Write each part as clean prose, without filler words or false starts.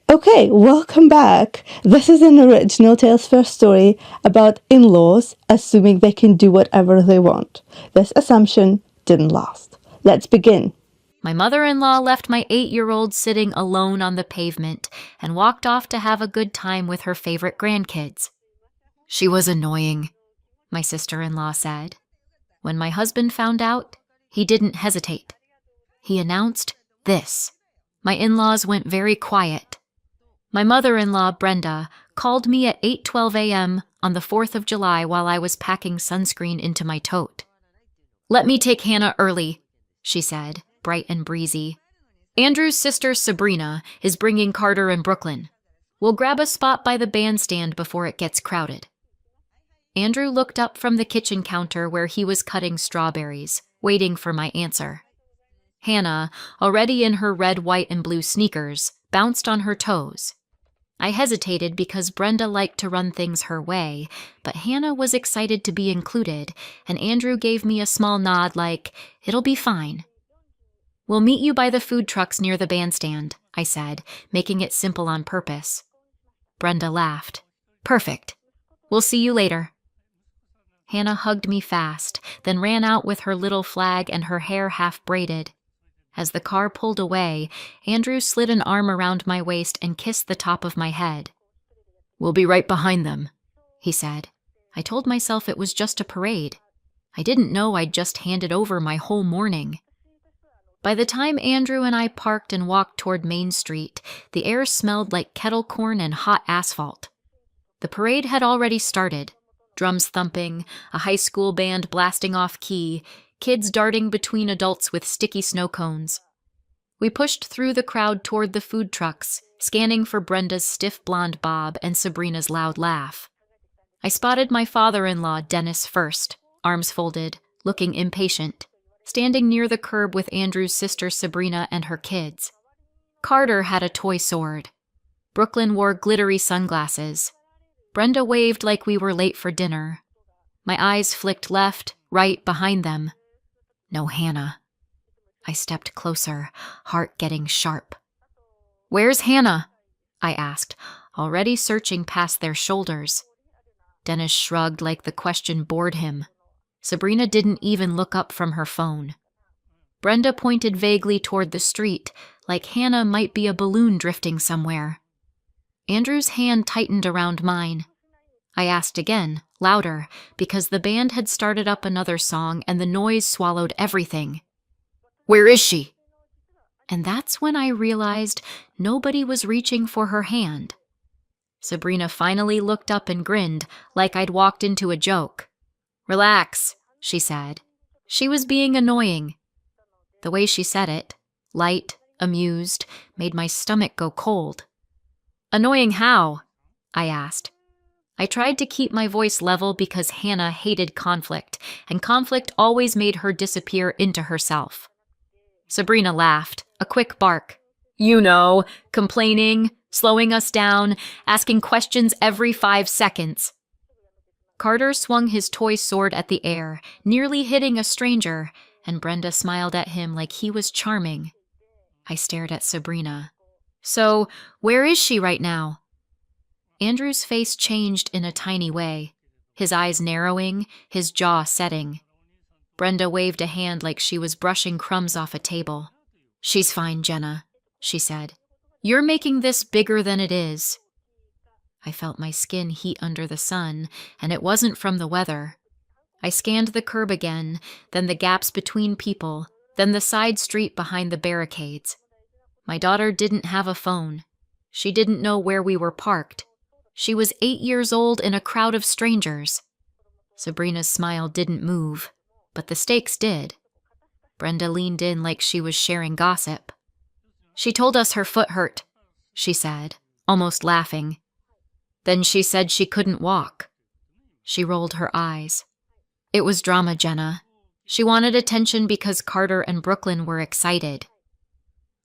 Okay, welcome back. This is an original Tales First story about in-laws assuming they can do whatever they want. This assumption didn't last. Let's begin. My mother-in-law left my 8-year-old sitting alone on the pavement and walked off to have a good time with her favorite grandkids. She was annoying, my sister-in-law said. When my husband found out, he didn't hesitate. He announced this. My in-laws went very quiet. My mother-in-law, Brenda, called me at 8:12 a.m. on the 4th of July while I was packing sunscreen into my tote. "Let me take Hannah early," she said, bright and breezy. "Andrew's sister, Sabrina, is bringing Carter and Brooklyn. We'll grab a spot by the bandstand before it gets crowded." Andrew looked up from the kitchen counter where he was cutting strawberries, waiting for my answer. Hannah, already in her red, white, and blue sneakers, bounced on her toes. I hesitated because Brenda liked to run things her way, but Hannah was excited to be included, and Andrew gave me a small nod like, "It'll be fine." "We'll meet you by the food trucks near the bandstand," I said, making it simple on purpose. Brenda laughed. "Perfect. We'll see you later." Hannah hugged me fast, then ran out with her little flag and her hair half braided. As the car pulled away, Andrew slid an arm around my waist and kissed the top of my head. "We'll be right behind them," he said. I told myself it was just a parade. I didn't know I'd just handed over my whole morning. By the time Andrew and I parked and walked toward Main Street, the air smelled like kettle corn and hot asphalt. The parade had already started. Drums thumping, a high school band blasting off key, kids darting between adults with sticky snow cones. We pushed through the crowd toward the food trucks, scanning for Brenda's stiff blonde bob and Sabrina's loud laugh. I spotted my father-in-law, Dennis, first, arms folded, looking impatient, standing near the curb with Andrew's sister Sabrina and her kids. Carter had a toy sword. Brooklyn wore glittery sunglasses. Brenda waved like we were late for dinner. My eyes flicked left, right, behind them. No Hannah. I stepped closer, heart getting sharp. "Where's Hannah?" I asked, already searching past their shoulders. Dennis shrugged like the question bored him. Sabrina didn't even look up from her phone. Brenda pointed vaguely toward the street, like Hannah might be a balloon drifting somewhere. Andrew's hand tightened around mine. I asked again, louder, because the band had started up another song and the noise swallowed everything. "Where is she?" And that's when I realized nobody was reaching for her hand. Sabrina finally looked up and grinned, like I'd walked into a joke. "Relax," she said. She was being annoying. The way she said it, light, amused, made my stomach go cold. "Annoying how?" I asked. I tried to keep my voice level because Hannah hated conflict, and conflict always made her disappear into herself. Sabrina laughed, a quick bark. "You know, complaining, slowing us down, asking questions every 5 seconds. Carter swung his toy sword at the air, nearly hitting a stranger, and Brenda smiled at him like he was charming. I stared at Sabrina. "So, where is she right now?" Andrew's face changed in a tiny way, his eyes narrowing, his jaw setting. Brenda waved a hand like she was brushing crumbs off a table. "She's fine, Jenna," she said. "You're making this bigger than it is." I felt my skin heat under the sun, and it wasn't from the weather. I scanned the curb again, then the gaps between people, then the side street behind the barricades. My daughter didn't have a phone. She didn't know where we were parked. She was 8 years old in a crowd of strangers. Sabrina's smile didn't move, but the stakes did. Brenda leaned in like she was sharing gossip. "She told us her foot hurt," she said, almost laughing. "Then she said she couldn't walk." She rolled her eyes. "It was drama, Jenna. She wanted attention because Carter and Brooklyn were excited."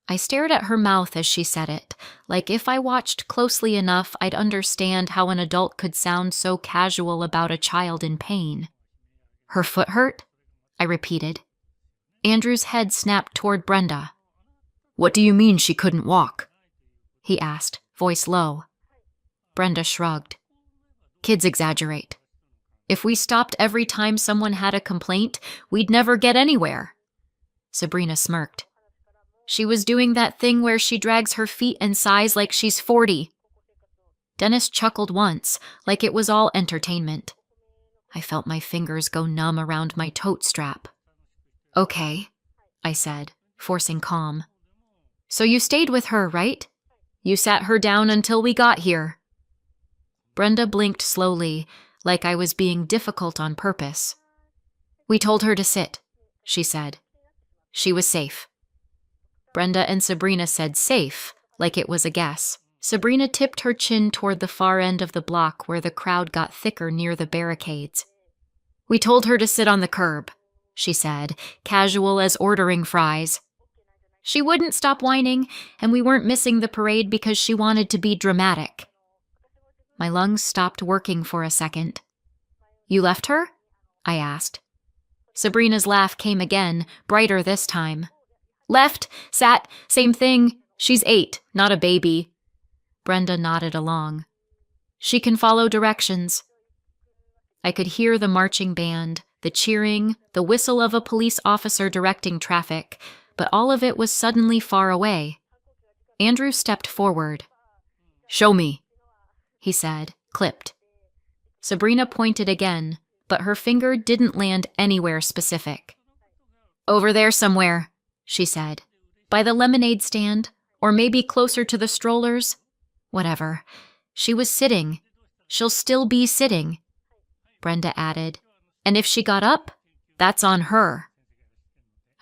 I stared at her mouth as she said it, like if I watched closely enough, I'd understand how an adult could sound so casual about a child in pain. "Her foot hurt?" I repeated. Andrew's head snapped toward Brenda. "What do you mean she couldn't walk?" he asked, voice low. Brenda shrugged. Kids exaggerate. If we stopped every time someone had a complaint, we'd never get anywhere. Sabrina smirked. She was doing that thing where she drags her feet and sighs like she's 40. Dennis chuckled once, like it was all entertainment. I felt my fingers go numb around my tote strap. Okay, I said, forcing calm. So you stayed with her, right? You sat her down until we got here. Brenda blinked slowly, like I was being difficult on purpose. We told her to sit, she said. She was safe. Brenda and Sabrina said safe, like it was a guess. Sabrina tipped her chin toward the far end of the block where the crowd got thicker near the barricades. We told her to sit on the curb, she said, casual as ordering fries. She wouldn't stop whining, and we weren't missing the parade because she wanted to be dramatic. My lungs stopped working for a second. You left her? I asked. Sabrina's laugh came again, brighter this time. Left, sat, same thing. She's 8, not a baby. Brenda nodded along. She can follow directions. I could hear the marching band, the cheering, the whistle of a police officer directing traffic, but all of it was suddenly far away. Andrew stepped forward. Show me, he said, clipped. Sabrina pointed again, but her finger didn't land anywhere specific. Over there somewhere, she said. By the lemonade stand, or maybe closer to the strollers. Whatever. She was sitting. She'll still be sitting. Brenda added. And if she got up, that's on her.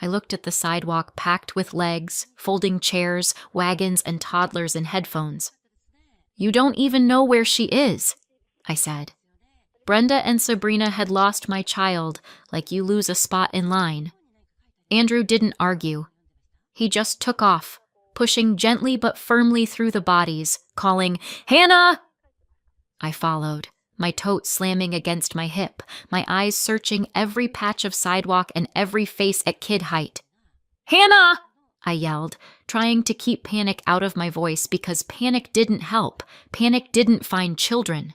I looked at the sidewalk packed with legs, folding chairs, wagons, and toddlers in headphones. You don't even know where she is, I said. Brenda and Sabrina had lost my child, like you lose a spot in line. Andrew didn't argue. He just took off, pushing gently but firmly through the bodies, calling, Hannah! I followed, my tote slamming against my hip, my eyes searching every patch of sidewalk and every face at kid height. Hannah! I yelled, trying to keep panic out of my voice because panic didn't help. Panic didn't find children.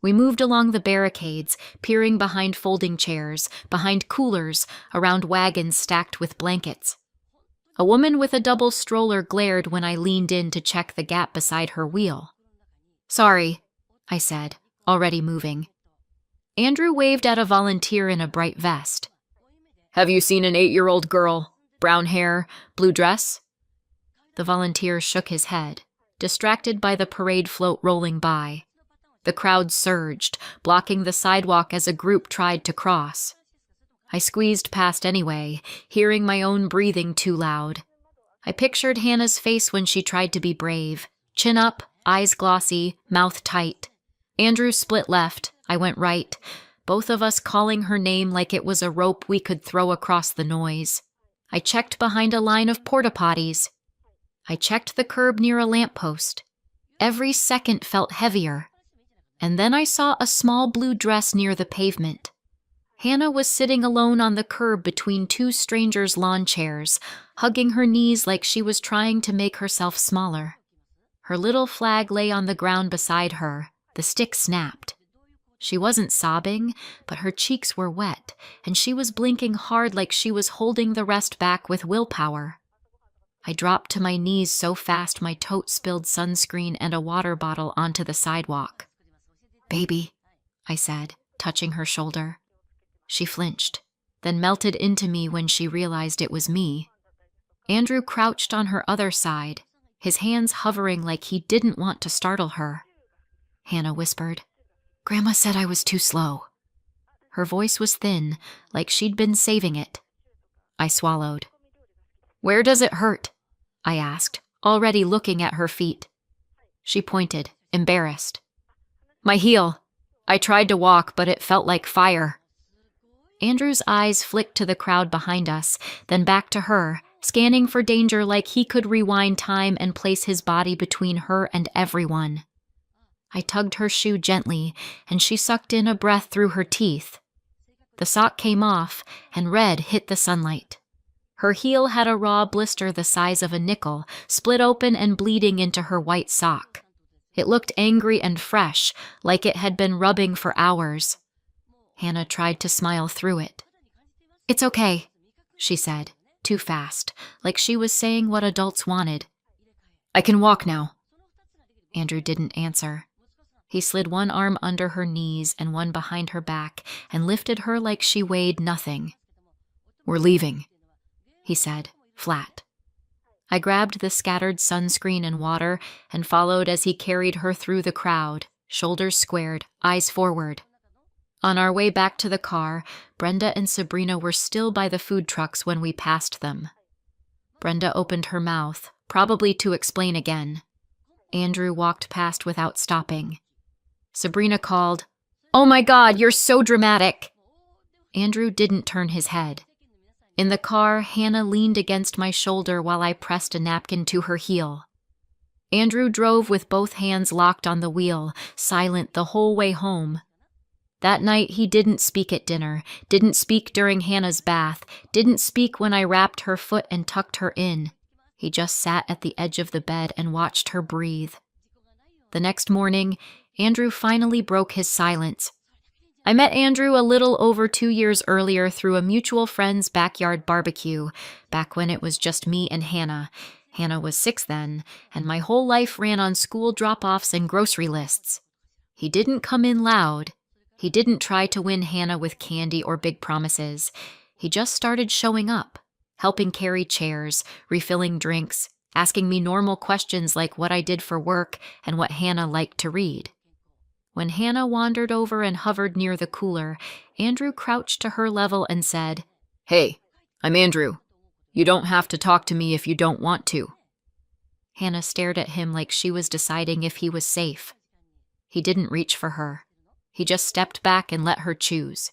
We moved along the barricades, peering behind folding chairs, behind coolers, around wagons stacked with blankets. A woman with a double stroller glared when I leaned in to check the gap beside her wheel. Sorry, I said, already moving. Andrew waved at a volunteer in a bright vest. Have you seen an 8-year-old girl? Brown hair, blue dress? The volunteer shook his head, distracted by the parade float rolling by. The crowd surged, blocking the sidewalk as a group tried to cross. I squeezed past anyway, hearing my own breathing too loud. I pictured Hannah's face when she tried to be brave. Chin up, eyes glossy, mouth tight. Andrew split left, I went right, both of us calling her name like it was a rope we could throw across the noise. I checked behind a line of porta-potties. I checked the curb near a lamppost. Every second felt heavier. And then I saw a small blue dress near the pavement. Hannah was sitting alone on the curb between 2 strangers' lawn chairs, hugging her knees like she was trying to make herself smaller. Her little flag lay on the ground beside her. The stick snapped. She wasn't sobbing, but her cheeks were wet, and she was blinking hard like she was holding the rest back with willpower. I dropped to my knees so fast my tote spilled sunscreen and a water bottle onto the sidewalk. Baby, I said, touching her shoulder. She flinched, then melted into me when she realized it was me. Andrew crouched on her other side, his hands hovering like he didn't want to startle her. Hannah whispered, Grandma said I was too slow. Her voice was thin, like she'd been saving it. I swallowed. Where does it hurt? I asked, already looking at her feet. She pointed, embarrassed. My heel. I tried to walk, but it felt like fire. Andrew's eyes flicked to the crowd behind us, then back to her, scanning for danger like he could rewind time and place his body between her and everyone. I tugged her shoe gently, and she sucked in a breath through her teeth. The sock came off, and red hit the sunlight. Her heel had a raw blister the size of a nickel, split open and bleeding into her white sock. It looked angry and fresh, like it had been rubbing for hours. Hannah tried to smile through it. "It's okay," she said, too fast, like she was saying what adults wanted. "I can walk now." Andrew didn't answer. He slid one arm under her knees and one behind her back and lifted her like she weighed nothing. "We're leaving," he said, flat. I grabbed the scattered sunscreen and water and followed as he carried her through the crowd, shoulders squared, eyes forward. On our way back to the car, Brenda and Sabrina were still by the food trucks when we passed them. Brenda opened her mouth, probably to explain again. Andrew walked past without stopping. Sabrina called, "Oh my God, you're so dramatic!" Andrew didn't turn his head. In the car, Hannah leaned against my shoulder while I pressed a napkin to her heel. Andrew drove with both hands locked on the wheel, silent the whole way home. That night, he didn't speak at dinner, didn't speak during Hannah's bath, didn't speak when I wrapped her foot and tucked her in. He just sat at the edge of the bed and watched her breathe. The next morning, Andrew finally broke his silence. I met Andrew a little over 2 years earlier through a mutual friend's backyard barbecue, back when it was just me and Hannah. Hannah was 6 then, and my whole life ran on school drop-offs and grocery lists. He didn't come in loud. He didn't try to win Hannah with candy or big promises. He just started showing up, helping carry chairs, refilling drinks, asking me normal questions like what I did for work and what Hannah liked to read. When Hannah wandered over and hovered near the cooler, Andrew crouched to her level and said, "Hey, I'm Andrew. You don't have to talk to me if you don't want to." Hannah stared at him like she was deciding if he was safe. He didn't reach for her. He just stepped back and let her choose.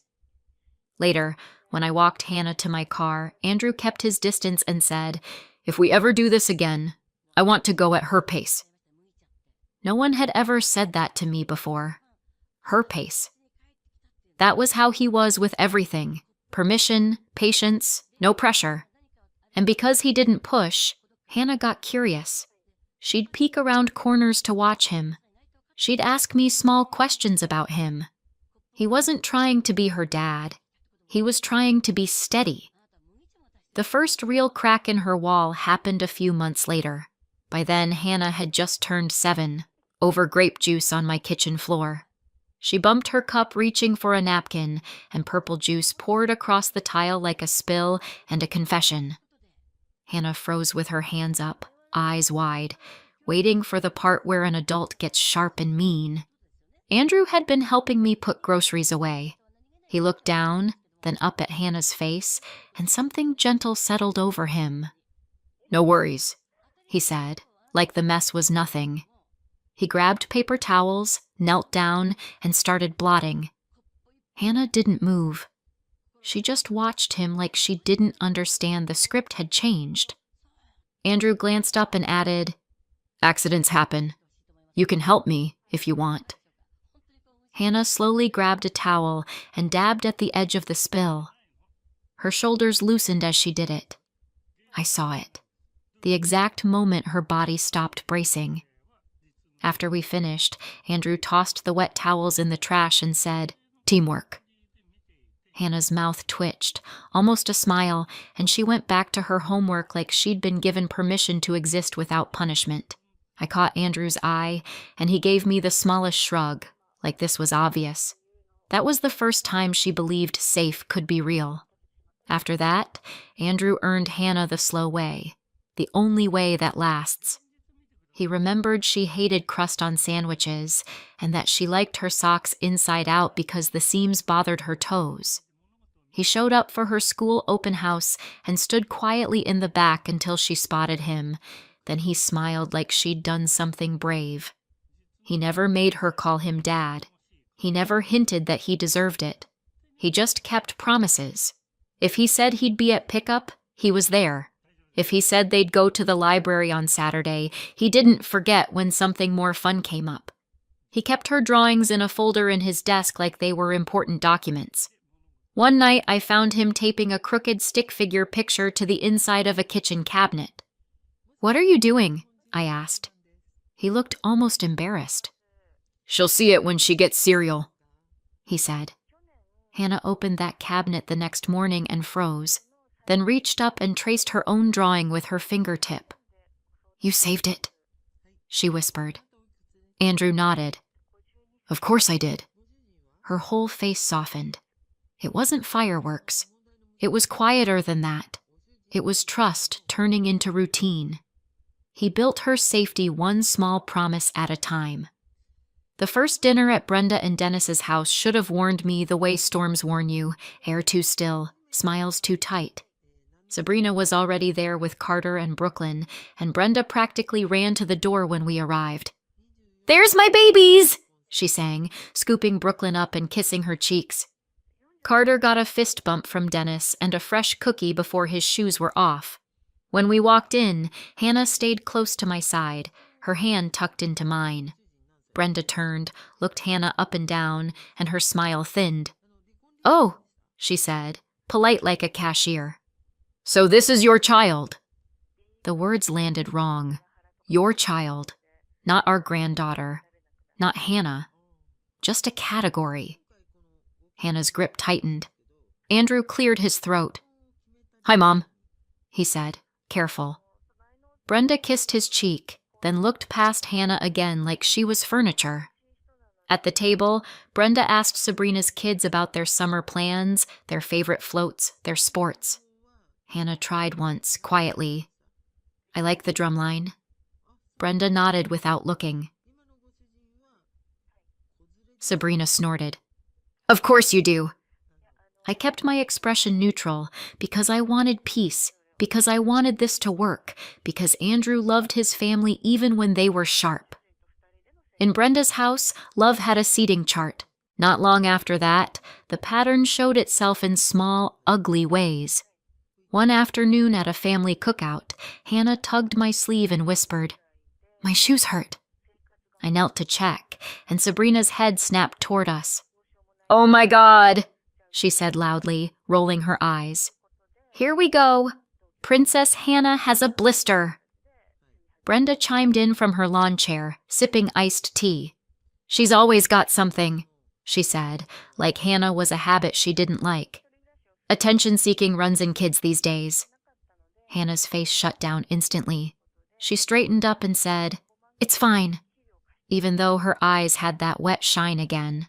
Later, when I walked Hannah to my car, Andrew kept his distance and said, "If we ever do this again, I want to go at her pace." No one had ever said that to me before. Her pace. That was how he was with everything. Permission, patience, no pressure. And because he didn't push, Hannah got curious. She'd peek around corners to watch him. She'd ask me small questions about him. He wasn't trying to be her dad. He was trying to be steady. The first real crack in her wall happened a few months later. By then, Hannah had just turned 7, over grape juice on my kitchen floor. She bumped her cup reaching for a napkin, and purple juice poured across the tile like a spill and a confession. Hannah froze with her hands up, eyes wide, waiting for the part where an adult gets sharp and mean. Andrew had been helping me put groceries away. He looked down, then up at Hannah's face, and something gentle settled over him. "No worries," he said, like the mess was nothing. He grabbed paper towels, knelt down, and started blotting. Hannah didn't move. She just watched him like she didn't understand the script had changed. Andrew glanced up and added, "Accidents happen. You can help me if you want." Hannah slowly grabbed a towel and dabbed at the edge of the spill. Her shoulders loosened as she did it. I saw it. The exact moment her body stopped bracing. After we finished, Andrew tossed the wet towels in the trash and said, "Teamwork." Hannah's mouth twitched, almost a smile, and she went back to her homework like she'd been given permission to exist without punishment. I caught Andrew's eye, and he gave me the smallest shrug, like this was obvious. That was the first time she believed safe could be real. After that, Andrew earned Hannah the slow way, the only way that lasts. He remembered she hated crust on sandwiches, and that she liked her socks inside out because the seams bothered her toes. He showed up for her school open house and stood quietly in the back until she spotted him. Then he smiled like she'd done something brave. He never made her call him Dad. He never hinted that he deserved it. He just kept promises. If he said he'd be at pickup, he was there. If he said they'd go to the library on Saturday, he didn't forget when something more fun came up. He kept her drawings in a folder in his desk like they were important documents. One night, I found him taping a crooked stick figure picture to the inside of a kitchen cabinet. "What are you doing?" I asked. He looked almost embarrassed. "She'll see it when she gets cereal," he said. Hannah opened that cabinet the next morning and froze, then reached up and traced her own drawing with her fingertip. "You saved it," she whispered. Andrew nodded. "Of course I did." Her whole face softened. It wasn't fireworks. It was quieter than that. It was trust turning into routine. He built her safety one small promise at a time. The first dinner at Brenda and Dennis's house should have warned me the way storms warn you: air too still, smiles too tight. Sabrina was already there with Carter and Brooklyn, and Brenda practically ran to the door when we arrived. "There's my babies!" she sang, scooping Brooklyn up and kissing her cheeks. Carter got a fist bump from Dennis and a fresh cookie before his shoes were off. When we walked in, Hannah stayed close to my side, her hand tucked into mine. Brenda turned, looked Hannah up and down, and her smile thinned. "Oh," she said, polite like a cashier. "So this is your child." The words landed wrong. Your child, not our granddaughter, not Hannah, just a category. Hannah's grip tightened. Andrew cleared his throat. "Hi, Mom," he said, careful. Brenda kissed his cheek, then looked past Hannah again like she was furniture. At the table, Brenda asked Sabrina's kids about their summer plans, their favorite floats, their sports. Hannah tried once, quietly. "I like the drumline." Brenda nodded without looking. Sabrina snorted. "Of course you do." I kept my expression neutral because I wanted peace, because I wanted this to work, because Andrew loved his family even when they were sharp. In Brenda's house, love had a seating chart. Not long after that, the pattern showed itself in small, ugly ways. One afternoon at a family cookout, Hannah tugged my sleeve and whispered, "My shoes hurt." I knelt to check, and Sabrina's head snapped toward us. "Oh my God," she said loudly, rolling her eyes. "Here we go. Princess Hannah has a blister." Brenda chimed in from her lawn chair, sipping iced tea. "She's always got something," she said, like Hannah was a habit she didn't like. "Attention-seeking runs in kids these days." Hannah's face shut down instantly. She straightened up and said, "It's fine," even though her eyes had that wet shine again.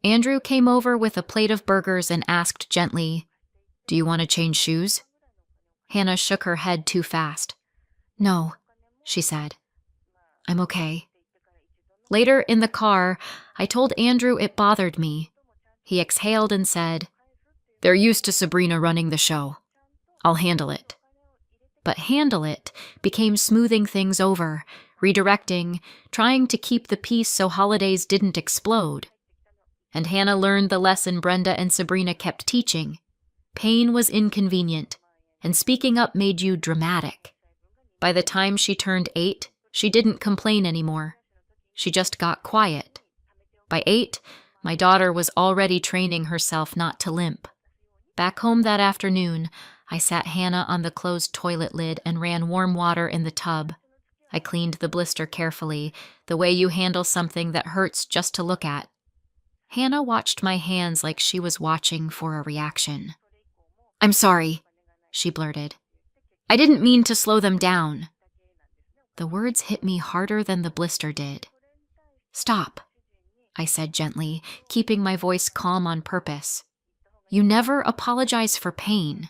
Andrew came over with a plate of burgers and asked gently, "Do you want to change shoes?" Hannah shook her head too fast. "No," she said. "I'm okay." Later in the car, I told Andrew it bothered me. He exhaled and said, "They're used to Sabrina running the show. I'll handle it." But handle it became smoothing things over, redirecting, trying to keep the peace so holidays didn't explode. And Hannah learned the lesson Brenda and Sabrina kept teaching. Pain was inconvenient, and speaking up made you dramatic. By the time she turned 8, she didn't complain anymore. She just got quiet. By 8, my daughter was already training herself not to limp. Back home that afternoon, I sat Hannah on the closed toilet lid and ran warm water in the tub. I cleaned the blister carefully, the way you handle something that hurts just to look at. Hannah watched my hands like she was watching for a reaction. "I'm sorry," she blurted. "I didn't mean to slow them down." The words hit me harder than the blister did. "Stop," I said gently, keeping my voice calm on purpose. "You never apologize for pain."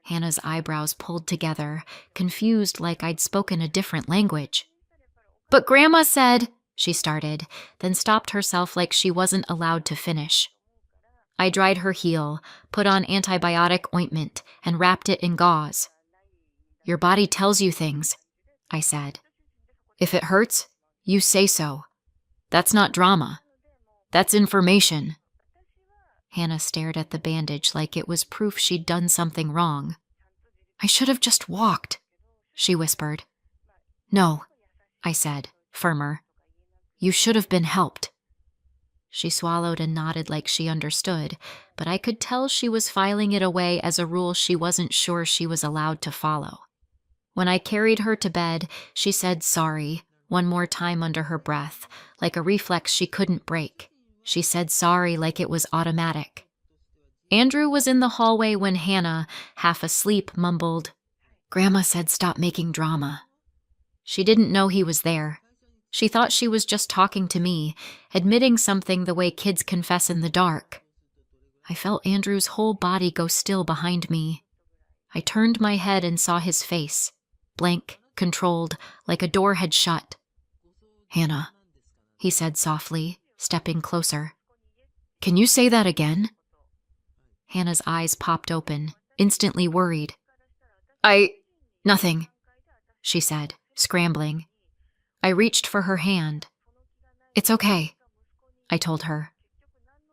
Hannah's eyebrows pulled together, confused like I'd spoken a different language. "But Grandma said," she started, then stopped herself like she wasn't allowed to finish. I dried her heel, put on antibiotic ointment, and wrapped it in gauze. "Your body tells you things," I said. "If it hurts, you say so. That's not drama. That's information." Hannah stared at the bandage like it was proof she'd done something wrong. "I should have just walked," she whispered. "No," I said, firmer. "You should have been helped." She swallowed and nodded like she understood, but I could tell she was filing it away as a rule she wasn't sure she was allowed to follow. When I carried her to bed, she said sorry, one more time under her breath, like a reflex she couldn't break. She said sorry like it was automatic. Andrew was in the hallway when Hannah, half asleep, mumbled, "Grandma said stop making drama." She didn't know he was there. She thought she was just talking to me, admitting something the way kids confess in the dark. I felt Andrew's whole body go still behind me. I turned my head and saw his face, blank, controlled, like a door had shut. "Hannah," he said softly, stepping closer. "Can you say that again?" Hannah's eyes popped open, instantly worried. Nothing," she said, scrambling. I reached for her hand. "It's okay," I told her.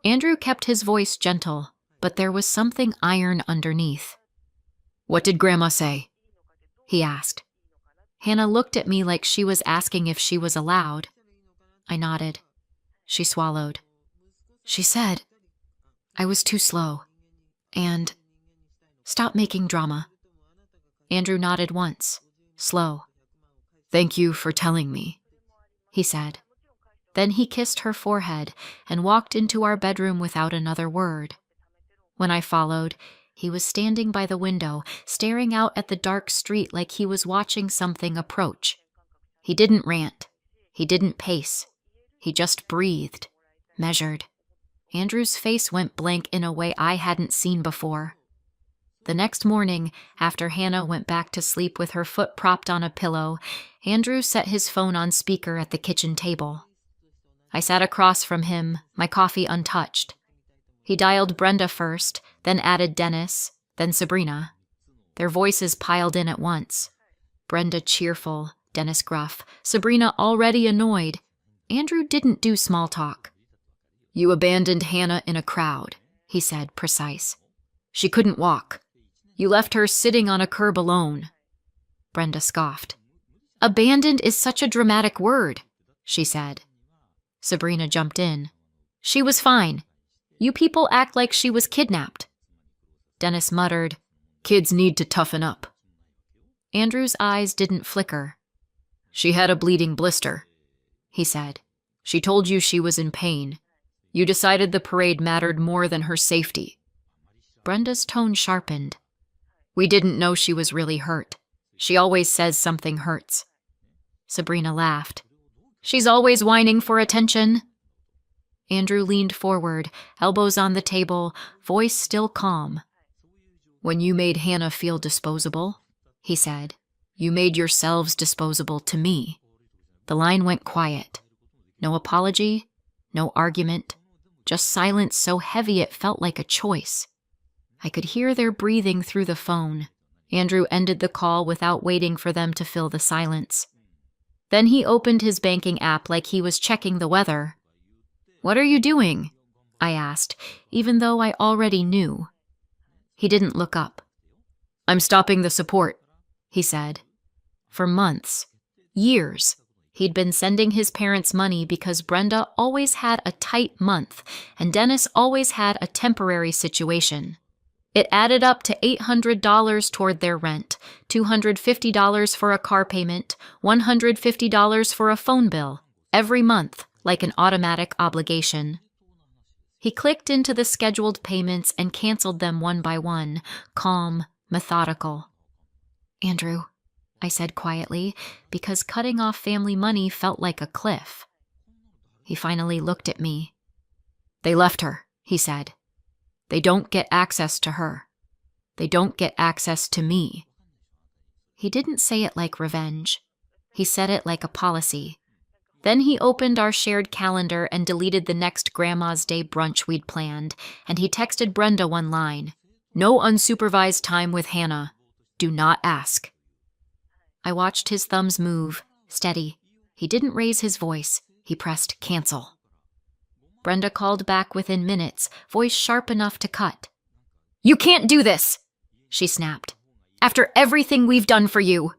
Andrew kept his voice gentle, but there was something iron underneath. "What did Grandma say?" he asked. Hannah looked at me like she was asking if she was allowed. I nodded. She swallowed. "She said I was too slow, and stop making drama." Andrew nodded once, slow. "Thank you for telling me," he said. Then he kissed her forehead and walked into our bedroom without another word. When I followed, he was standing by the window, staring out at the dark street like he was watching something approach. He didn't rant. He didn't pace. He just breathed, measured. Andrew's face went blank in a way I hadn't seen before. The next morning, after Hannah went back to sleep with her foot propped on a pillow, Andrew set his phone on speaker at the kitchen table. I sat across from him, my coffee untouched. He dialed Brenda first, then added Dennis, then Sabrina. Their voices piled in at once. Brenda cheerful, Dennis gruff, Sabrina already annoyed. Andrew didn't do small talk. "You abandoned Hannah in a crowd," he said, precise. "She couldn't walk. You left her sitting on a curb alone." Brenda scoffed. "Abandoned is such a dramatic word," she said. Sabrina jumped in. "She was fine. You people act like she was kidnapped." Dennis muttered, "Kids need to toughen up." Andrew's eyes didn't flicker. "She had a bleeding blister," he said. "She told you she was in pain. You decided the parade mattered more than her safety." Brenda's tone sharpened. "We didn't know she was really hurt. She always says something hurts." Sabrina laughed. "She's always whining for attention." Andrew leaned forward, elbows on the table, voice still calm. "When you made Hannah feel disposable," he said, "you made yourselves disposable to me." The line went quiet. No apology, no argument, just silence so heavy it felt like a choice. I could hear their breathing through the phone. Andrew ended the call without waiting for them to fill the silence. Then he opened his banking app like he was checking the weather. "What are you doing?" I asked, even though I already knew. He didn't look up. "I'm stopping the support," he said. For months, years, he'd been sending his parents money because Brenda always had a tight month and Dennis always had a temporary situation. It added up to $800 toward their rent, $250 for a car payment, $150 for a phone bill, every month, like an automatic obligation. He clicked into the scheduled payments and canceled them one by one, calm, methodical. "Andrew," I said quietly, because cutting off family money felt like a cliff. He finally looked at me. "They left her," he said. "They don't get access to her. They don't get access to me." He didn't say it like revenge. He said it like a policy. Then he opened our shared calendar and deleted the next Grandma's Day brunch we'd planned, and he texted Brenda one line. "No unsupervised time with Hannah. Do not ask." I watched his thumbs move, steady. He didn't raise his voice. He pressed cancel. Brenda called back within minutes, voice sharp enough to cut. "You can't do this," she snapped. "After everything we've done for you."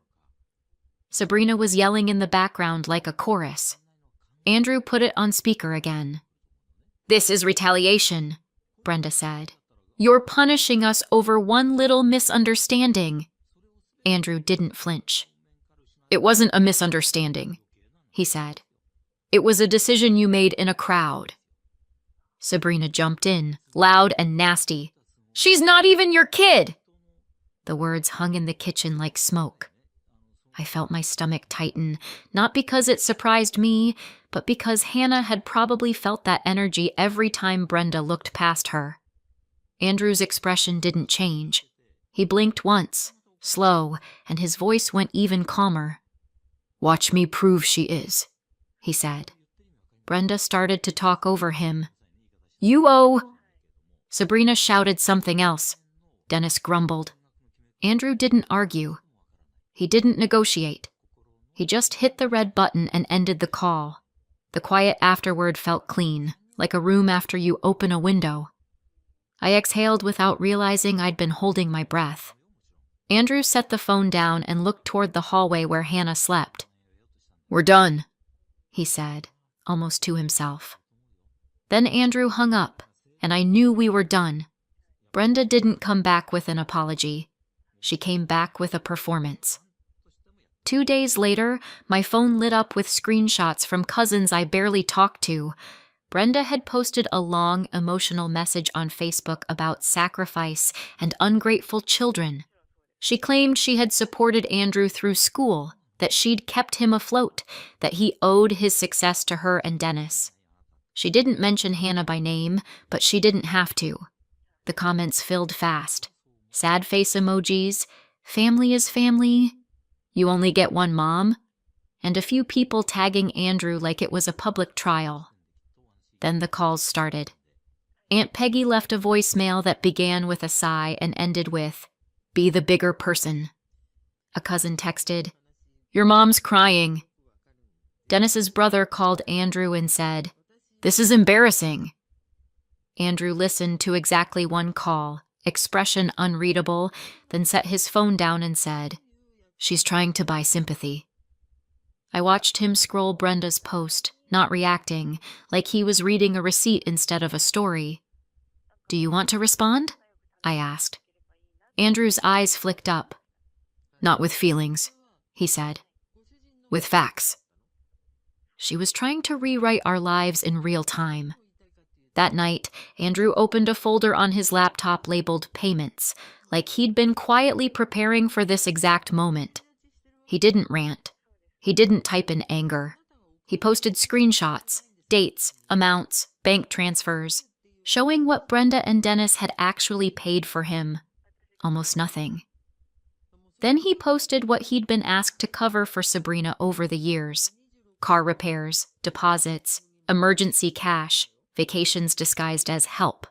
Sabrina was yelling in the background like a chorus. Andrew put it on speaker again. "This is retaliation," Brenda said. "You're punishing us over one little misunderstanding." Andrew didn't flinch. "It wasn't a misunderstanding," he said. "It was a decision you made in a crowd." Sabrina jumped in, loud and nasty. "She's not even your kid!" The words hung in the kitchen like smoke. I felt my stomach tighten, not because it surprised me, but because Hannah had probably felt that energy every time Brenda looked past her. Andrew's expression didn't change. He blinked once, slow, and his voice went even calmer. "Watch me prove she is," he said. Brenda started to talk over him. "You owe—" Sabrina shouted something else. Dennis grumbled. Andrew didn't argue. He didn't negotiate. He just hit the red button and ended the call. The quiet afterward felt clean, like a room after you open a window. I exhaled without realizing I'd been holding my breath. Andrew set the phone down and looked toward the hallway where Hannah slept. "We're done," he said, almost to himself. Then Andrew hung up, and I knew we were done. Brenda didn't come back with an apology. She came back with a performance. 2 days later, my phone lit up with screenshots from cousins I barely talked to. Brenda had posted a long, emotional message on Facebook about sacrifice and ungrateful children. She claimed she had supported Andrew through school, that she'd kept him afloat, that he owed his success to her and Dennis. She didn't mention Hannah by name, but she didn't have to. The comments filled fast. Sad face emojis, family is family, you only get one mom, and a few people tagging Andrew like it was a public trial. Then the calls started. Aunt Peggy left a voicemail that began with a sigh and ended with, "Be the bigger person." A cousin texted, "Your mom's crying." Dennis's brother called Andrew and said, "This is embarrassing." Andrew listened to exactly one call, expression unreadable, then set his phone down and said, "She's trying to buy sympathy." I watched him scroll Brenda's post, not reacting, like he was reading a receipt instead of a story. "Do you want to respond?" I asked. Andrew's eyes flicked up. "Not with feelings," he said. "With facts." She was trying to rewrite our lives in real time. That night, Andrew opened a folder on his laptop labeled Payments, like he'd been quietly preparing for this exact moment. He didn't rant. He didn't type in anger. He posted screenshots, dates, amounts, bank transfers, showing what Brenda and Dennis had actually paid for him. Almost nothing. Then he posted what he'd been asked to cover for Sabrina over the years. Car repairs, deposits, emergency cash, vacations disguised as help.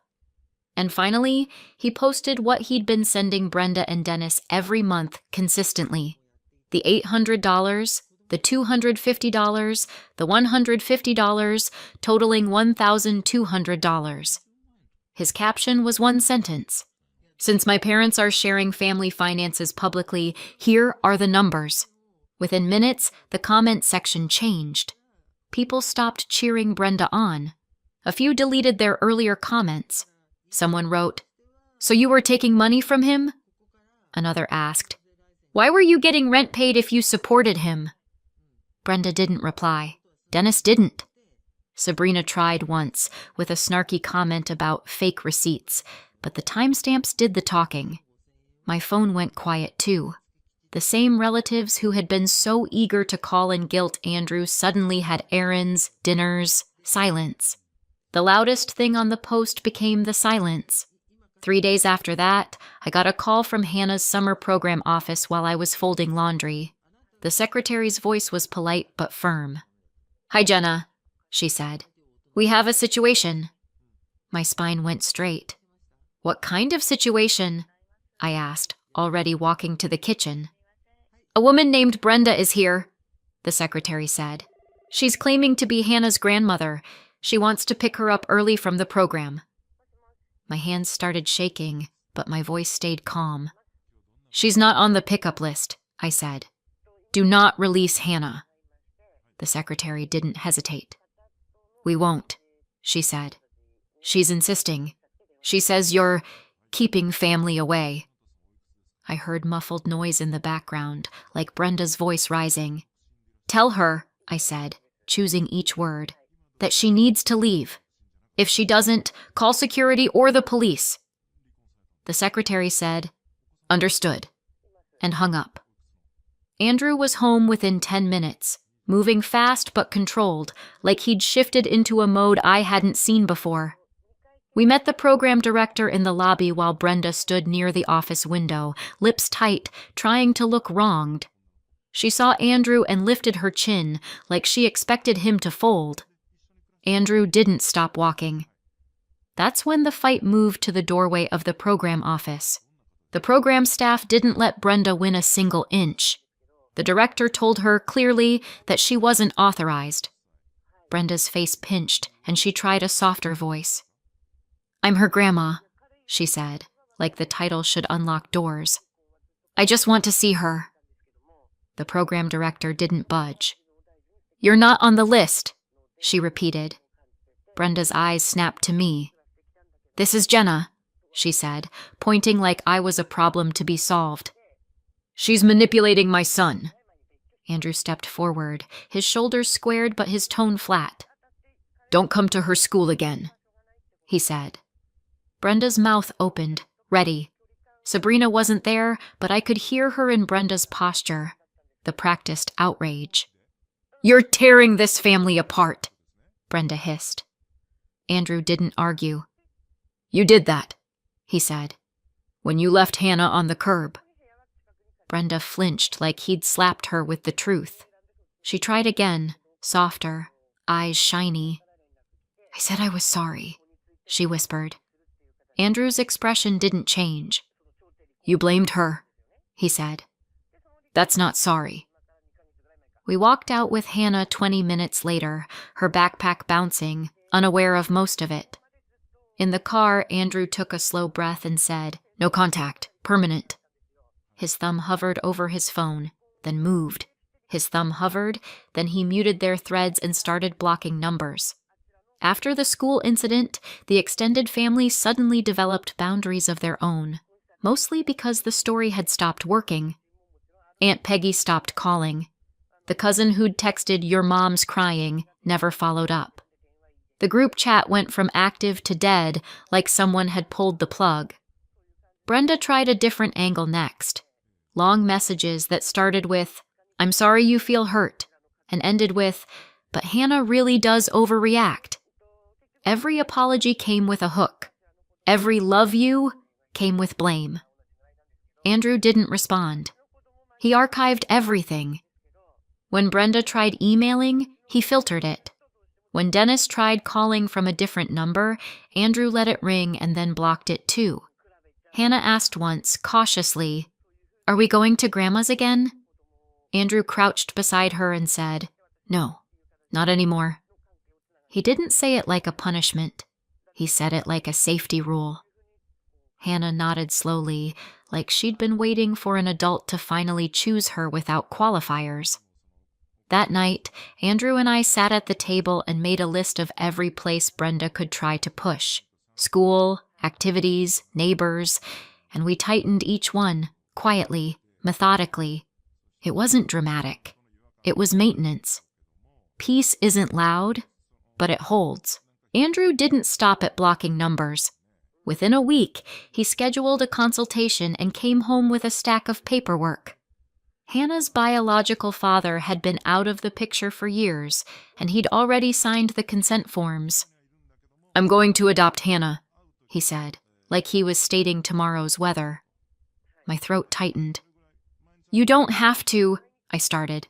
And finally, he posted what he'd been sending Brenda and Dennis every month consistently. The $800, the $250, the $150, totaling $1,200. His caption was one sentence. "Since my parents are sharing family finances publicly, here are the numbers." Within minutes, the comment section changed. People stopped cheering Brenda on. A few deleted their earlier comments. Someone wrote, "So you were taking money from him?" Another asked, "Why were you getting rent paid if you supported him?" Brenda didn't reply. Dennis didn't. Sabrina tried once, with a snarky comment about fake receipts, but the timestamps did the talking. My phone went quiet too. The same relatives who had been so eager to call and guilt Andrew suddenly had errands, dinners, silence. The loudest thing on the post became the silence. 3 days after that, I got a call from Hannah's summer program office while I was folding laundry. The secretary's voice was polite but firm. "Hi, Jenna," she said. "We have a situation." My spine went straight. "What kind of situation?" I asked, already walking to the kitchen. "A woman named Brenda is here," the secretary said. "She's claiming to be Hannah's grandmother. She wants to pick her up early from the program." My hands started shaking, but my voice stayed calm. "She's not on the pickup list," I said. "Do not release Hannah." The secretary didn't hesitate. "We won't," she said. She's insisting. She says you're keeping family away. I heard muffled noise in the background, like Brenda's voice rising. Tell her, I said, choosing each word, that she needs to leave. If she doesn't, call security or the police. The secretary said, understood, and hung up. Andrew was home within 10 minutes, moving fast but controlled, like he'd shifted into a mode I hadn't seen before. We met the program director in the lobby while Brenda stood near the office window, lips tight, trying to look wronged. She saw Andrew and lifted her chin, like she expected him to fold. Andrew didn't stop walking. That's when the fight moved to the doorway of the program office. The program staff didn't let Brenda win a single inch. The director told her clearly that she wasn't authorized. Brenda's face pinched, and she tried a softer voice. I'm her grandma, she said, like the title should unlock doors. I just want to see her. The program director didn't budge. You're not on the list, she repeated. Brenda's eyes snapped to me. This is Jenna, she said, pointing like I was a problem to be solved. She's manipulating my son. Andrew stepped forward, his shoulders squared but his tone flat. Don't come to her school again, he said. Brenda's mouth opened, ready. Sabrina wasn't there, but I could hear her in Brenda's posture, the practiced outrage. You're tearing this family apart, Brenda hissed. Andrew didn't argue. You did that, he said, when you left Hannah on the curb. Brenda flinched like he'd slapped her with the truth. She tried again, softer, eyes shiny. I said I was sorry, she whispered. Andrew's expression didn't change. You blamed her, he said. That's not sorry. We walked out with Hannah 20 minutes later, her backpack bouncing, unaware of most of it. In the car, Andrew took a slow breath and said, No contact, permanent. His thumb hovered over his phone, then moved. His thumb hovered, then he muted their threads and started blocking numbers. After the school incident, the extended family suddenly developed boundaries of their own, mostly because the story had stopped working. Aunt Peggy stopped calling. The cousin who'd texted "Your mom's crying" never followed up. The group chat went from active to dead, like someone had pulled the plug. Brenda tried a different angle next. Long messages that started with, I'm sorry you feel hurt, and ended with, but Hannah really does overreact. Every apology came with a hook. Every love you came with blame. Andrew didn't respond. He archived everything. When Brenda tried emailing, he filtered it. When Dennis tried calling from a different number, Andrew let it ring and then blocked it too. Hannah asked once, cautiously, Are we going to Grandma's again? Andrew crouched beside her and said, No, not anymore. He didn't say it like a punishment. He said it like a safety rule. Hannah nodded slowly, like she'd been waiting for an adult to finally choose her without qualifiers. That night, Andrew and I sat at the table and made a list of every place Brenda could try to push. School, activities, neighbors, and we tightened each one, quietly, methodically. It wasn't dramatic. It was maintenance. Peace isn't loud, but it holds. Andrew didn't stop at blocking numbers. Within a week, he scheduled a consultation and came home with a stack of paperwork. Hannah's biological father had been out of the picture for years, and he'd already signed the consent forms. I'm going to adopt Hannah, he said, like he was stating tomorrow's weather. My throat tightened. You don't have to, I started.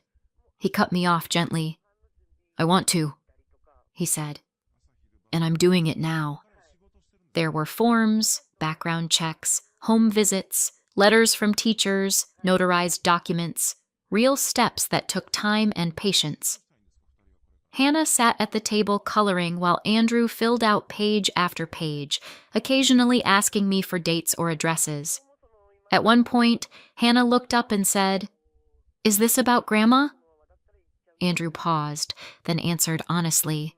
He cut me off gently. I want to, he said, and I'm doing it now. There were forms, background checks, home visits, letters from teachers, notarized documents, real steps that took time and patience. Hannah sat at the table coloring while Andrew filled out page after page, occasionally asking me for dates or addresses. At one point, Hannah looked up and said, Is this about Grandma? Andrew paused, then answered honestly.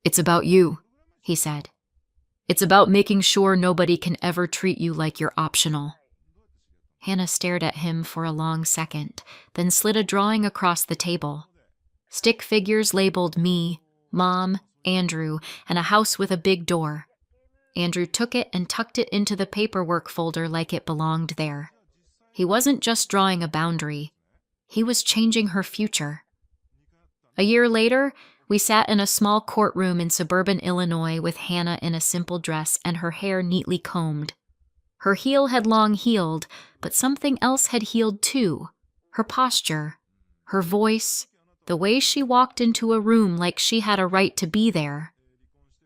It's about you, he said. It's about making sure nobody can ever treat you like you're optional. Hannah stared at him for a long second, then slid a drawing across the table. Stick figures labeled me, Mom, Andrew, and a house with a big door. Andrew took it and tucked it into the paperwork folder like it belonged there. He wasn't just drawing a boundary. He was changing her future. A year later, we sat in a small courtroom in suburban Illinois with Hannah in a simple dress and her hair neatly combed. Her heel had long healed, but something else had healed too. Her posture, her voice, the way she walked into a room like she had a right to be there.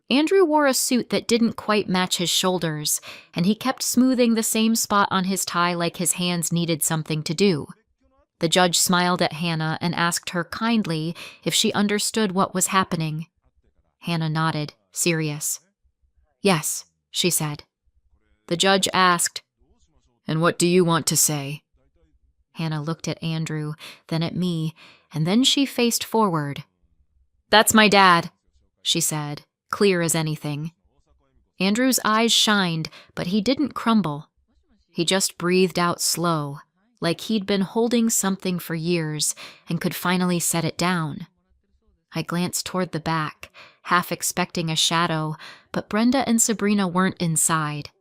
Andrew wore a suit that didn't quite match his shoulders, and he kept smoothing the same spot on his tie like his hands needed something to do. The judge smiled at Hannah and asked her kindly if she understood what was happening. Hannah nodded, serious. Yes, she said. The judge asked, "And what do you want to say?" Hannah looked at Andrew, then at me, and then she faced forward. "That's my dad," she said, clear as anything. Andrew's eyes shined, but he didn't crumble. He just breathed out slow, like he'd been holding something for years and could finally set it down. I glanced toward the back, half expecting a shadow, but Brenda and Sabrina weren't inside.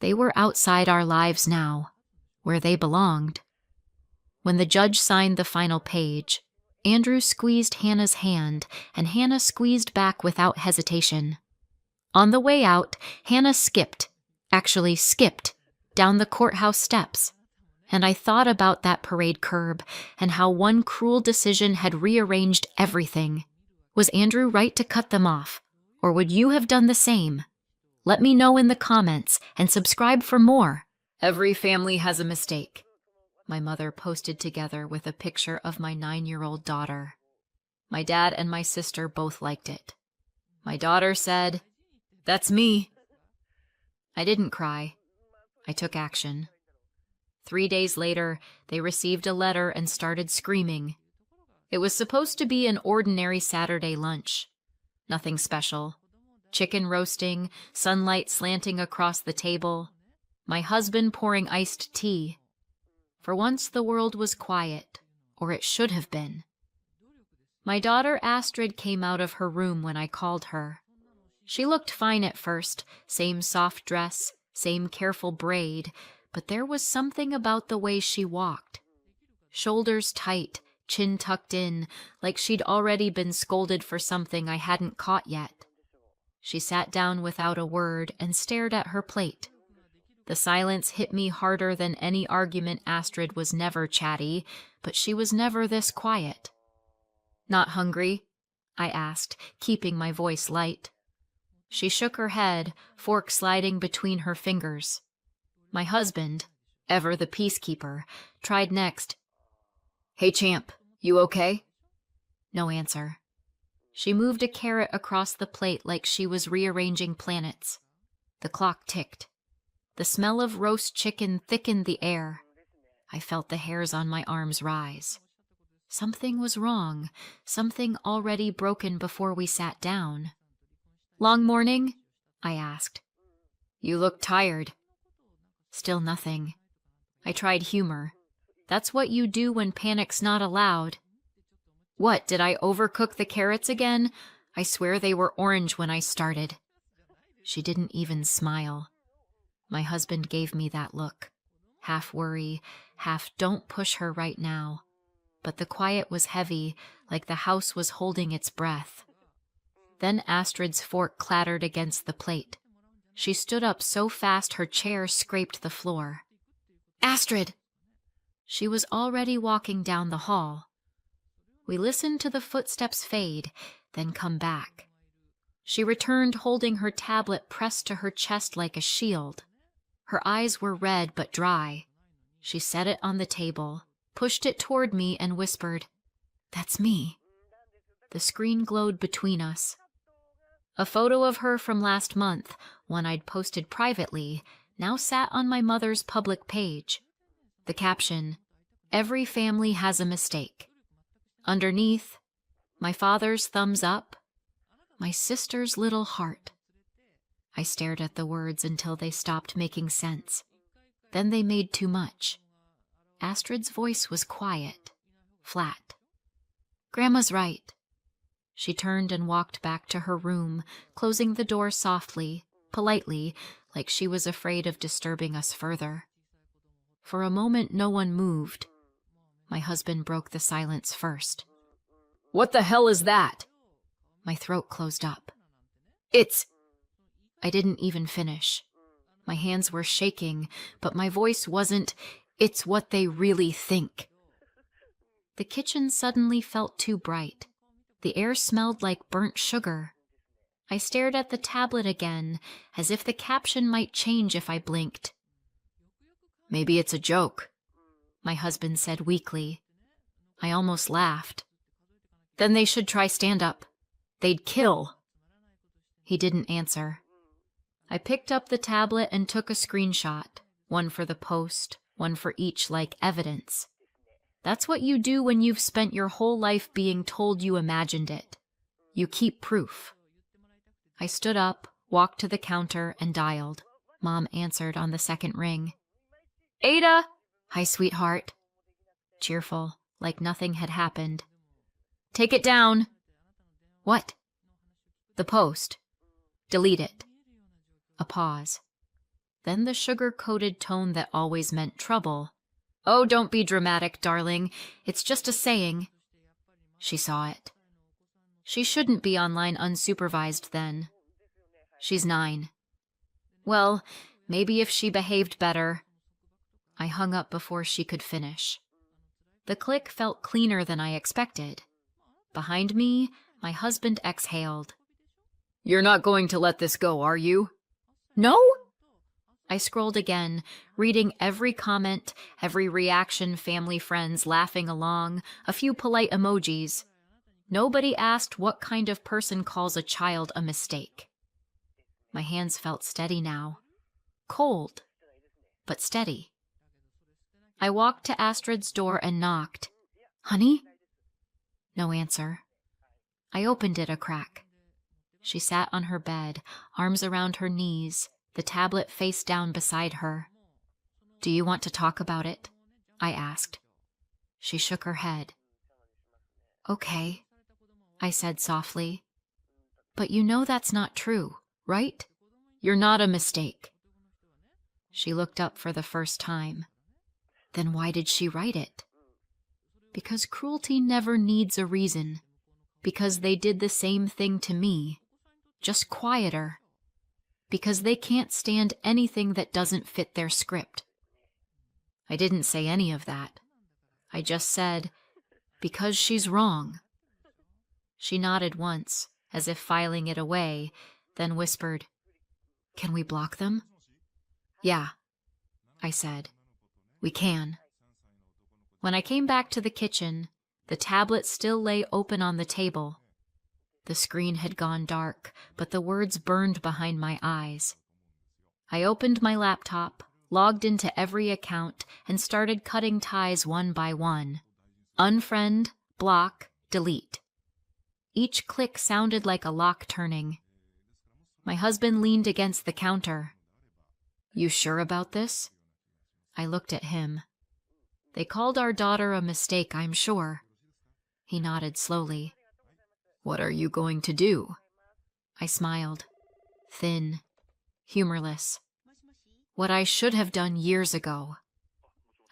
They were outside our lives now, where they belonged. When the judge signed the final page, Andrew squeezed Hannah's hand, and Hannah squeezed back without hesitation. On the way out, Hannah skipped, down the courthouse steps. And I thought about that parade curb and how one cruel decision had rearranged everything. Was Andrew right to cut them off, or would you have done the same? Let me know in the comments and subscribe for more. Every family has a mistake. My mother posted together with a picture of my 9-year-old daughter. My dad and my sister both liked it. My daughter said, "That's me." I didn't cry. I took action. 3 days later, they received a letter and started screaming. It was supposed to be an ordinary Saturday lunch. Nothing special. Chicken roasting, sunlight slanting across the table, my husband pouring iced tea. For once the world was quiet, or it should have been. My daughter Astrid came out of her room when I called her. She looked fine at first, same soft dress, same careful braid, but there was something about the way she walked. Shoulders tight, chin tucked in, like she'd already been scolded for something I hadn't caught yet. She sat down without a word and stared at her plate. The silence hit me harder than any argument. Astrid was never chatty, but she was never this quiet. "Not hungry?" I asked, keeping my voice light. She shook her head, fork sliding between her fingers. My husband, ever the peacekeeper, tried next. "Hey, champ, you okay?" No answer. She moved a carrot across the plate like she was rearranging planets. The clock ticked. The smell of roast chicken thickened the air. I felt the hairs on my arms rise. Something was wrong, something already broken before we sat down. "Long morning?" I asked. "You look tired." Still nothing. I tried humor. That's what you do when panic's not allowed. "What, did I overcook the carrots again? I swear they were orange when I started." She didn't even smile. My husband gave me that look. Half worry, half don't push her right now. But the quiet was heavy, like the house was holding its breath. Then Astrid's fork clattered against the plate. She stood up so fast her chair scraped the floor. "Astrid!" She was already walking down the hall. We listened to the footsteps fade, then come back. She returned holding her tablet pressed to her chest like a shield. Her eyes were red but dry. She set it on the table, pushed it toward me, and whispered, "That's me." The screen glowed between us. A photo of her from last month, one I'd posted privately, now sat on my mother's public page. The caption, "Every family has a mistake." Underneath, my father's thumbs up, my sister's little heart. I stared at the words until they stopped making sense. Then they made too much. Astrid's voice was quiet, flat. Grandma's right. She turned and walked back to her room, closing the door softly, politely, like she was afraid of disturbing us further. For a moment, no one moved. My husband broke the silence first. "What the hell is that?" My throat closed up. I didn't even finish. My hands were shaking, but my voice wasn't, "It's what they really think." The kitchen suddenly felt too bright. The air smelled like burnt sugar. I stared at the tablet again, as if the caption might change if I blinked. "Maybe it's a joke," my husband said weakly. I almost laughed. "Then they should try stand-up. They'd kill." He didn't answer. I picked up the tablet and took a screenshot, one for the post, one for each like evidence. That's what you do when you've spent your whole life being told you imagined it. You keep proof. I stood up, walked to the counter, and dialed. Mom answered on the second ring. "Ada!" "Hi, sweetheart." Cheerful, like nothing had happened. "Take it down." "What?" "The post. Delete it." A pause. Then the sugar-coated tone that always meant trouble. "Oh, don't be dramatic, darling. It's just a saying." She saw it. She shouldn't be online unsupervised then. She's 9. Well, maybe if she behaved better. I hung up before she could finish. The click felt cleaner than I expected. Behind me, my husband exhaled. "You're not going to let this go, are you?" "No?" I scrolled again, reading every comment, every reaction, family, friends laughing along, a few polite emojis. Nobody asked what kind of person calls a child a mistake. My hands felt steady now. Cold, but steady. I walked to Astrid's door and knocked. "Honey?" No answer. I opened it a crack. She sat on her bed, arms around her knees, the tablet face down beside her. "Do you want to talk about it?" I asked. She shook her head. "Okay," I said softly. "But you know that's not true, right? You're not a mistake." She looked up for the first time. Then why did she write it? Because cruelty never needs a reason. Because they did the same thing to me, just quieter. Because they can't stand anything that doesn't fit their script. I didn't say any of that. I just said, because she's wrong. She nodded once, as if filing it away, then whispered, "Can we block them?" "Yeah," I said. "We can." When I came back to the kitchen, the tablet still lay open on the table. The screen had gone dark, but the words burned behind my eyes. I opened my laptop, logged into every account, and started cutting ties one by one. Unfriend, block, delete. Each click sounded like a lock turning. My husband leaned against the counter. "You sure about this?" I looked at him. "They called our daughter a mistake, I'm sure." He nodded slowly. "What are you going to do?" I smiled. Thin, humorless. What I should have done years ago.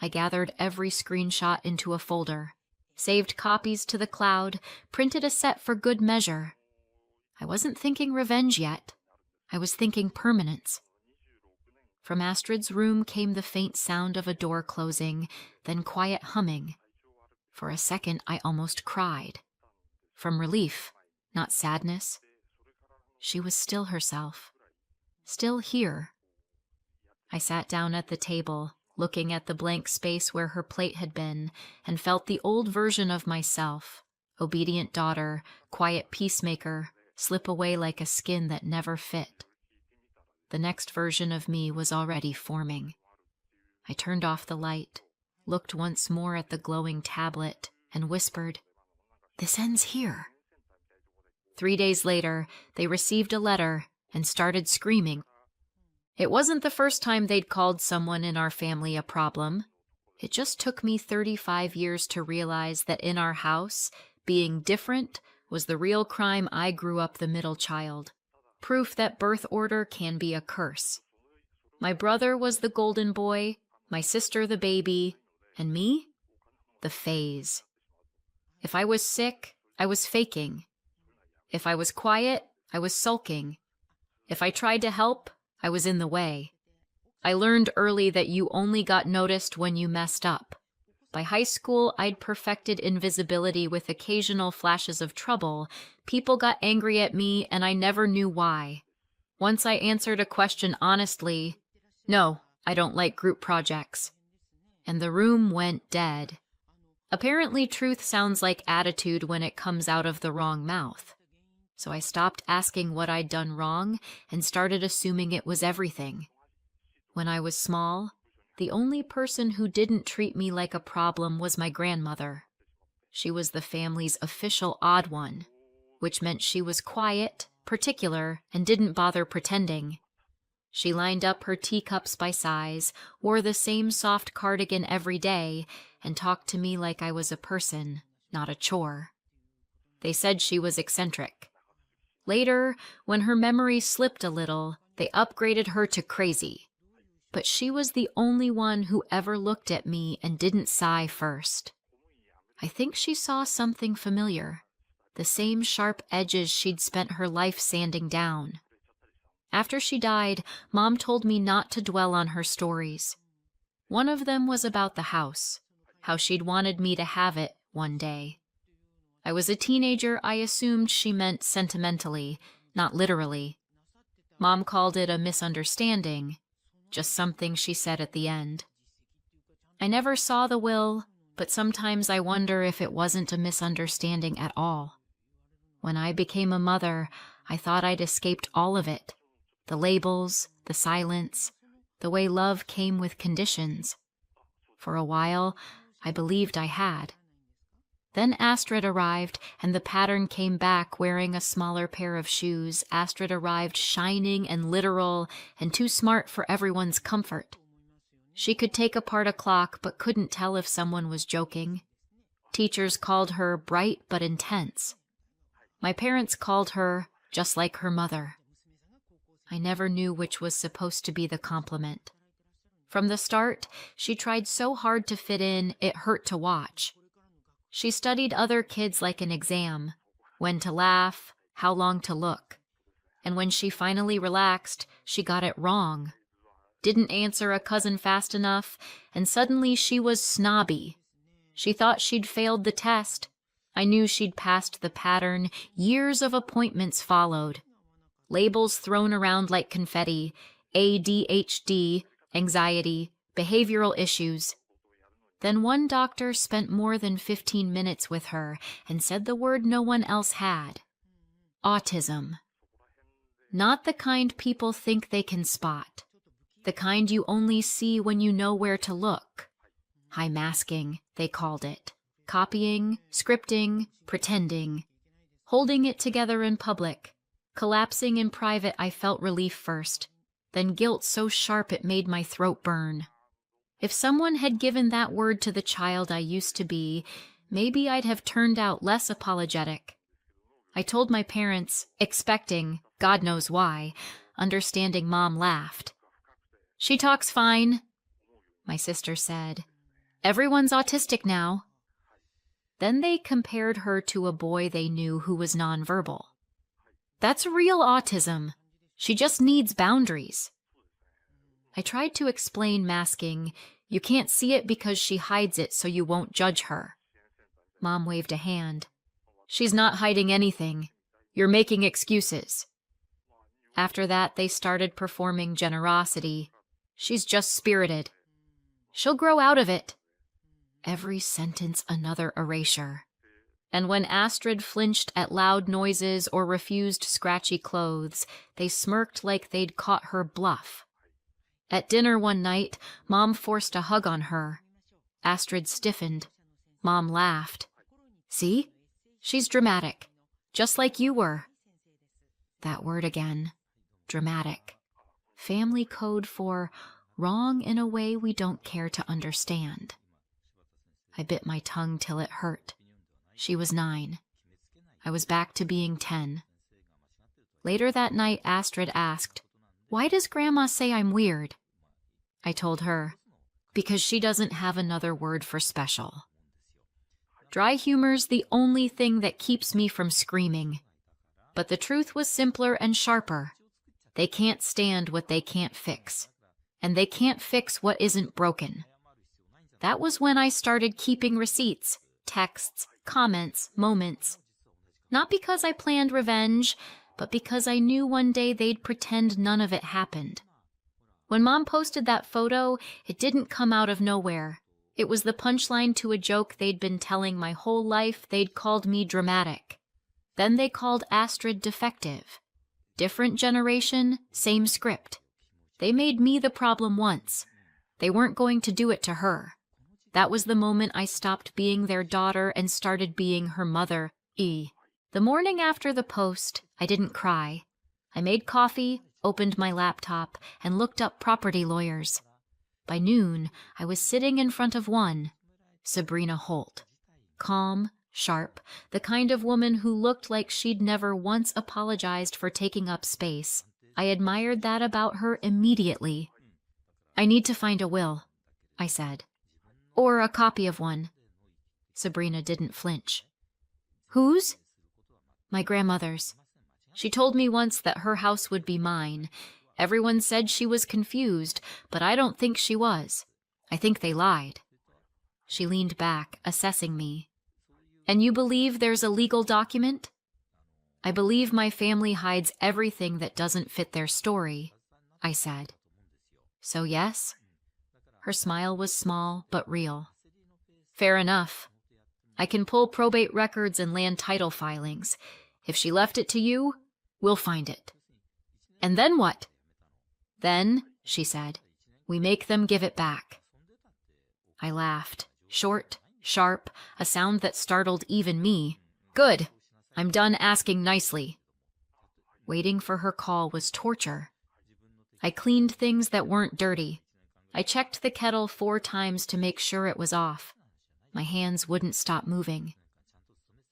I gathered every screenshot into a folder, saved copies to the cloud, printed a set for good measure. I wasn't thinking revenge yet. I was thinking permanence. From Astrid's room came the faint sound of a door closing, then quiet humming. For a second, I almost cried. From relief, not sadness. She was still herself. Still here. I sat down at the table, looking at the blank space where her plate had been, and felt the old version of myself, obedient daughter, quiet peacemaker, slip away like a skin that never fit. The next version of me was already forming. I turned off the light, looked once more at the glowing tablet, and whispered, "This ends here." 3 days later, they received a letter, and started screaming. It wasn't the first time they'd called someone in our family a problem. It just took me 35 years to realize that in our house, being different was the real crime. I grew up the middle child. Proof that birth order can be a curse. My brother was the golden boy, my sister the baby, and me, the phase. If I was sick, I was faking. If I was quiet, I was sulking. If I tried to help, I was in the way. I learned early that you only got noticed when you messed up. By high school, I'd perfected invisibility with occasional flashes of trouble. People got angry at me, and I never knew why. Once I answered a question honestly, "No, I don't like group projects." And the room went dead. Apparently, truth sounds like attitude when it comes out of the wrong mouth. So I stopped asking what I'd done wrong and started assuming it was everything. When I was small, the only person who didn't treat me like a problem was my grandmother. She was the family's official odd one, which meant she was quiet, particular, and didn't bother pretending. She lined up her teacups by size, wore the same soft cardigan every day, and talked to me like I was a person, not a chore. They said she was eccentric. Later, when her memory slipped a little, they upgraded her to crazy. But she was the only one who ever looked at me and didn't sigh first. I think she saw something familiar, the same sharp edges she'd spent her life sanding down. After she died, Mom told me not to dwell on her stories. One of them was about the house, how she'd wanted me to have it one day. I was a teenager. I assumed she meant sentimentally, not literally. Mom called it a misunderstanding, just something she said at the end. I never saw the will, but sometimes I wonder if it wasn't a misunderstanding at all. When I became a mother, I thought I'd escaped all of it. The labels, the silence, the way love came with conditions. For a while, I believed I had. Then Astrid arrived, and the pattern came back wearing a smaller pair of shoes. Astrid arrived shining and literal and too smart for everyone's comfort. She could take apart a clock but couldn't tell if someone was joking. Teachers called her bright but intense. My parents called her just like her mother. I never knew which was supposed to be the compliment. From the start, she tried so hard to fit in, it hurt to watch. She studied other kids like an exam, when to laugh, how long to look. And when she finally relaxed, she got it wrong. Didn't answer a cousin fast enough, and suddenly she was snobby. She thought she'd failed the test. I knew she'd passed the pattern. Years of appointments followed. Labels thrown around like confetti, ADHD, anxiety, behavioral issues. Then one doctor spent more than 15 minutes with her and said the word no one else had. Autism. Not the kind people think they can spot. The kind you only see when you know where to look. High masking, they called it. Copying, scripting, pretending. Holding it together in public. Collapsing in private. I felt relief first, then guilt so sharp it made my throat burn. If someone had given that word to the child I used to be, maybe I'd have turned out less apologetic. I told my parents, expecting, God knows why, understanding. Mom laughed. "She talks fine," my sister said. "Everyone's autistic now." Then they compared her to a boy they knew who was nonverbal. "That's real autism. She just needs boundaries." I tried to explain masking. "You can't see it because she hides it so you won't judge her." Mom waved a hand. "She's not hiding anything. You're making excuses." After that, they started performing generosity. "She's just spirited. She'll grow out of it." Every sentence another erasure. And when Astrid flinched at loud noises or refused scratchy clothes, they smirked like they'd caught her bluff. At dinner one night, Mom forced a hug on her. Astrid stiffened. Mom laughed. "See? She's dramatic, just like you were." That word again. dramatic. Family code for wrong in a way we don't care to understand. I bit my tongue till it hurt. She was 9. I was back to being 10. Later that night, Astrid asked, "Why does Grandma say I'm weird?" I told her, "Because she doesn't have another word for special." Dry humor's the only thing that keeps me from screaming. But the truth was simpler and sharper. They can't stand what they can't fix, and they can't fix what isn't broken. That was when I started keeping receipts, texts, comments, moments. Not because I planned revenge, but because I knew one day they'd pretend none of it happened. When Mom posted that photo, it didn't come out of nowhere. It was the punchline to a joke they'd been telling my whole life. They'd called me dramatic. Then they called Astrid defective. Different generation, same script. They made me the problem once. They weren't going to do it to her. That was the moment I stopped being their daughter and started being her mother. The morning after the post, I didn't cry. I made coffee, opened my laptop, and looked up property lawyers. By noon, I was sitting in front of one, Sabrina Holt. Calm, sharp, the kind of woman who looked like she'd never once apologized for taking up space. I admired that about her immediately. "I need to find a will," I said. "Or a copy of one." Sabrina didn't flinch. "Whose?" "My grandmother's. She told me once that her house would be mine. Everyone said she was confused, but I don't think she was. I think they lied." She leaned back, assessing me. "And you believe there's a legal document?" "I believe my family hides everything that doesn't fit their story," I said. "So yes?" Her smile was small but real. "Fair enough. I can pull probate records and land title filings. If she left it to you, we'll find it." "And then what?" "Then," she said, "we make them give it back." I laughed. Short, sharp, a sound that startled even me. "Good. I'm done asking nicely." Waiting for her call was torture. I cleaned things that weren't dirty. I checked the kettle 4 times to make sure it was off. My hands wouldn't stop moving.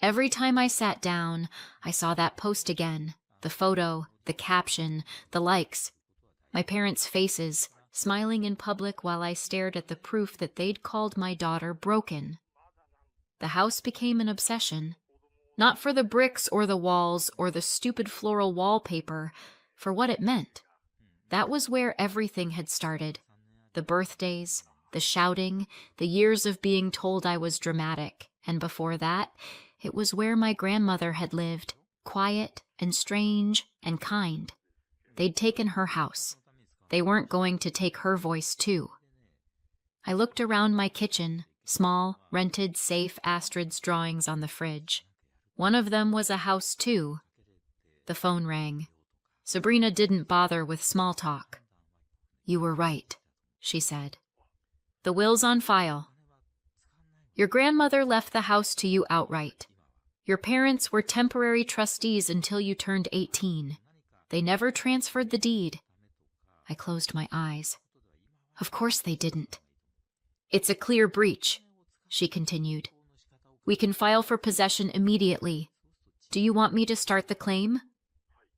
Every time I sat down, I saw that post again, the photo, the caption, the likes. My parents' faces, smiling in public while I stared at the proof that they'd called my daughter broken. The house became an obsession. Not for the bricks or the walls or the stupid floral wallpaper, for what it meant. That was where everything had started. The birthdays, the shouting, the years of being told I was dramatic, and before that, it was where my grandmother had lived, quiet and strange and kind. They'd taken her house. They weren't going to take her voice too. I looked around my kitchen, small, rented, safe Astrid's drawings on the fridge. One of them was a house too. The phone rang. Sabrina didn't bother with small talk. "You were right," she said. "The will's on file. Your grandmother left the house to you outright. Your parents were temporary trustees until you turned 18. They never transferred the deed." I closed my eyes. "Of course they didn't." "It's a clear breach," she continued. "We can file for possession immediately. Do you want me to start the claim?"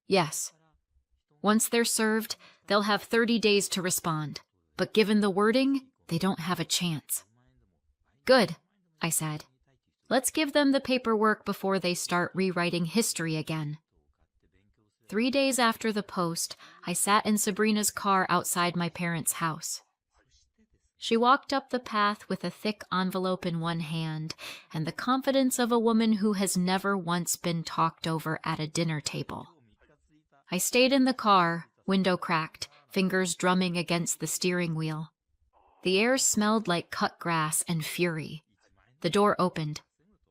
"Yes." "Once they're served, they'll have 30 days to respond. But given the wording, they don't have a chance." "Good," I said. "Let's give them the paperwork before they start rewriting history again." 3 days after the post, I sat in Sabrina's car outside my parents' house. She walked up the path with a thick envelope in one hand and the confidence of a woman who has never once been talked over at a dinner table. I stayed in the car, window cracked, fingers drumming against the steering wheel. The air smelled like cut grass and fury. The door opened.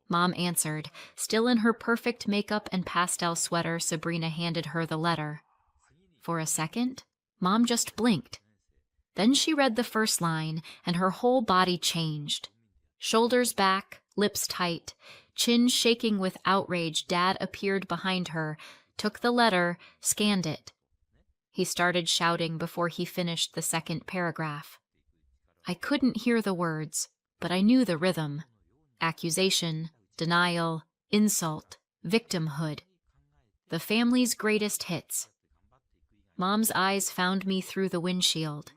Mom answered. Still in her perfect makeup and pastel sweater, Sabrina handed her the letter. For a second, Mom just blinked. Then she read the first line, and her whole body changed. Shoulders back, lips tight, chin shaking with outrage, Dad appeared behind her, took the letter, scanned it. he started shouting before he finished the second paragraph. I couldn't hear the words, but I knew the rhythm. Accusation, denial, insult, victimhood. The family's greatest hits. Mom's eyes found me through the windshield.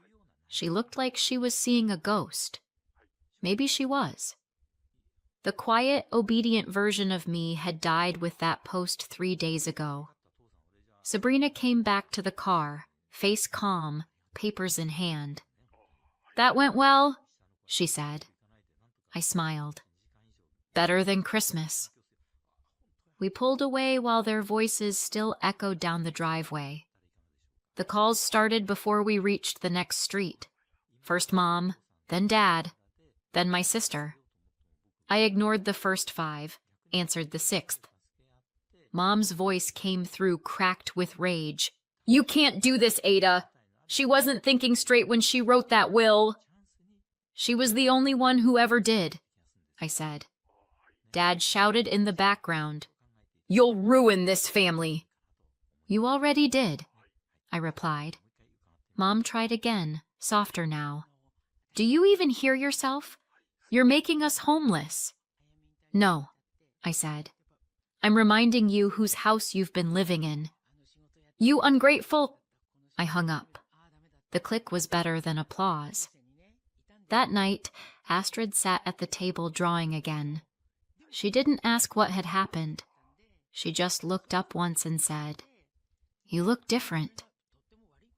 She looked like she was seeing a ghost. Maybe she was. The quiet, obedient version of me had died with that post 3 days ago. Sabrina came back to the car, face calm, papers in hand. "That went well," she said. I smiled. "Better than Christmas." We pulled away while their voices still echoed down the driveway. The calls started before we reached the next street. First Mom, then Dad, then my sister. I ignored the first 5, answered the 6th. Mom's voice came through cracked with rage. "You can't do this, Ada. She wasn't thinking straight when she wrote that will." "She was the only one who ever did," I said. Dad shouted in the background, "You'll ruin this family." "You already did," I replied. Mom tried again, softer now. "Do you even hear yourself? You're making us homeless." "No," I said. "I'm reminding you whose house you've been living in." "You ungrateful—" I hung up. The click was better than applause. That night, Astrid sat at the table drawing again. She didn't ask what had happened. She just looked up once and said, "You look different."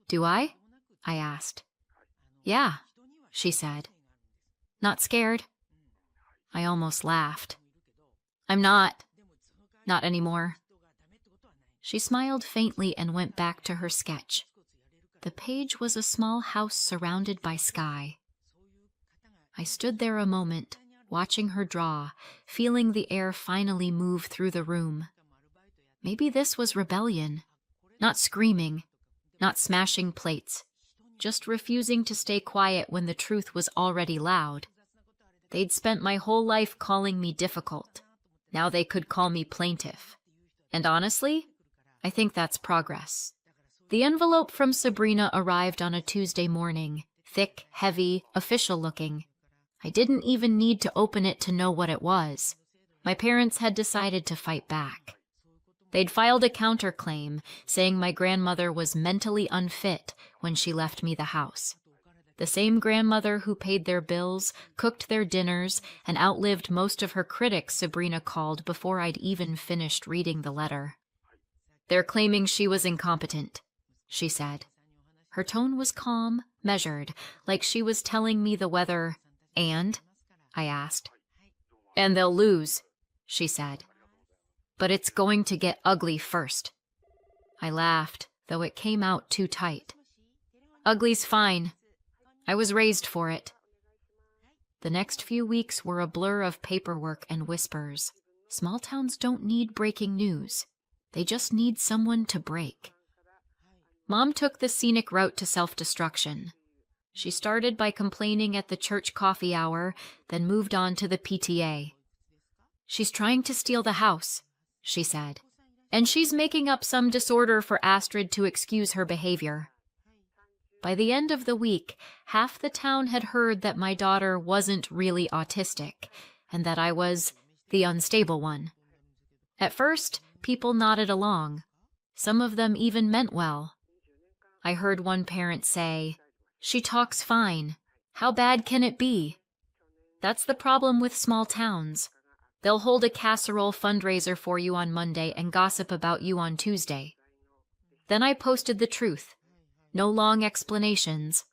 "Do I?" I asked. "Yeah," she said. "Not scared?" I almost laughed. "I'm not anymore." She smiled faintly and went back to her sketch. The page was a small house surrounded by sky. I stood there a moment, watching her draw, feeling the air finally move through the room. Maybe this was rebellion. Not screaming, not smashing plates, just refusing to stay quiet when the truth was already loud. They'd spent my whole life calling me difficult. Now they could call me plaintiff. And honestly, I think that's progress. The envelope from Sabrina arrived on a Tuesday morning, thick, heavy, official-looking. I didn't even need to open it to know what it was. My parents had decided to fight back. They'd filed a counterclaim, saying my grandmother was mentally unfit when she left me the house. The same grandmother who paid their bills, cooked their dinners, and outlived most of her critics, Sabrina called before I'd even finished reading the letter. "They're claiming she was incompetent," she said. Her tone was calm, measured, like she was telling me the weather. "And?" I asked. "And they'll lose," she said. "But it's going to get ugly first." I laughed, though it came out too tight. "Ugly's fine. I was raised for it." The next few weeks were a blur of paperwork and whispers. Small towns don't need breaking news. They just need someone to break. Mom took the scenic route to self-destruction. She started by complaining at the church coffee hour, then moved on to the PTA. "She's trying to steal the house," she said. "And she's making up some disorder for Astrid to excuse her behavior." By the end of the week, half the town had heard that my daughter wasn't really autistic, and that I was the unstable one. At first, people nodded along. Some of them even meant well. I heard one parent say, "She talks fine. How bad can it be?" That's the problem with small towns. They'll hold a casserole fundraiser for you on Monday and gossip about you on Tuesday. Then I posted the truth. No long explanations.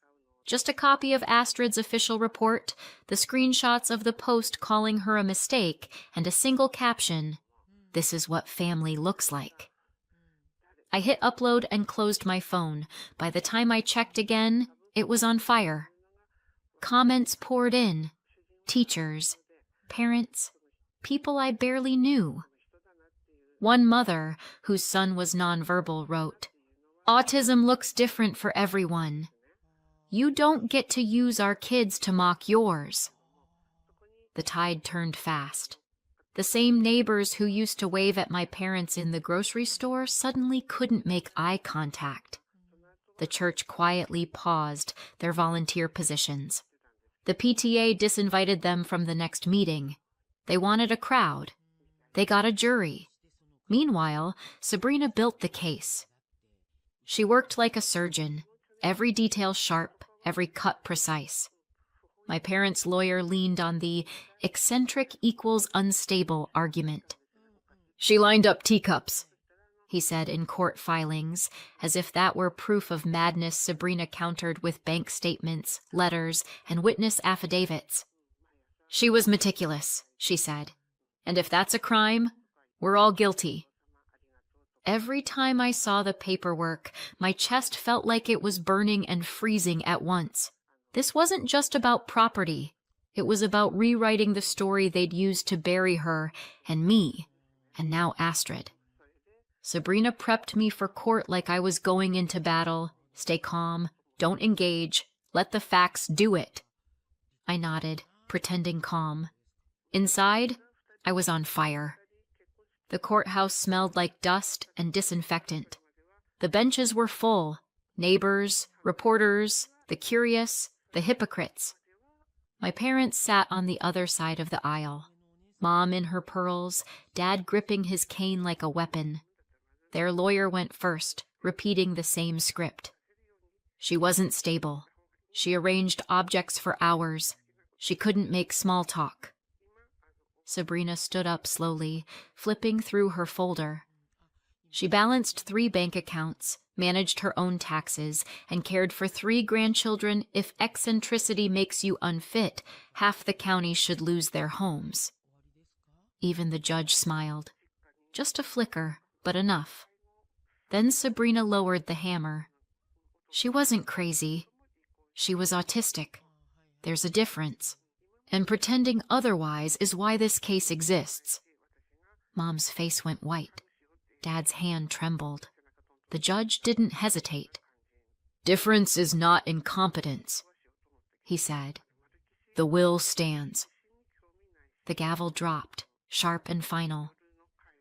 Just a copy of Astrid's official report, the screenshots of the post calling her a mistake, and a single caption, "This is what family looks like." I hit upload and closed my phone. By the time I checked again, it was on fire. Comments poured in. Teachers, parents, people I barely knew. One mother, whose son was nonverbal, wrote, "Autism looks different for everyone. You don't get to use our kids to mock yours." The tide turned fast. The same neighbors who used to wave at my parents in the grocery store suddenly couldn't make eye contact. The church quietly paused their volunteer positions. The PTA disinvited them from the next meeting. They wanted a crowd. They got a jury. Meanwhile, Sabrina built the case. She worked like a surgeon, every detail sharp, every cut precise. My parents' lawyer leaned on the eccentric equals unstable argument. She lined up teacups, he said in court filings, as if that were proof of madness. Sabrina countered with bank statements, letters, and witness affidavits. She was meticulous, she said, and if that's a crime, we're all guilty. Every time I saw the paperwork, my chest felt like it was burning and freezing at once. This wasn't just about property. It was about rewriting the story they'd used to bury her and me, and now Astrid. Sabrina prepped me for court like I was going into battle. Stay calm, don't engage, let the facts do it. I nodded, pretending calm. Inside, I was on fire. The courthouse smelled like dust and disinfectant. The benches were full. Neighbors, reporters, the curious, the hypocrites. My parents sat on the other side of the aisle. Mom in her pearls, Dad gripping his cane like a weapon. Their lawyer went first, repeating the same script. She wasn't stable. She arranged objects for hours. She couldn't make small talk. Sabrina stood up slowly, flipping through her folder. She balanced 3 bank accounts, managed her own taxes, and cared for 3 grandchildren. If eccentricity makes you unfit, half the county should lose their homes. Even the judge smiled. Just a flicker, but enough. Then Sabrina lowered the hammer. She wasn't crazy. She was autistic. There's a difference. And pretending otherwise is why this case exists. Mom's face went white. Dad's hand trembled. The judge didn't hesitate. Difference is not incompetence, he said. The will stands. The gavel dropped, sharp and final.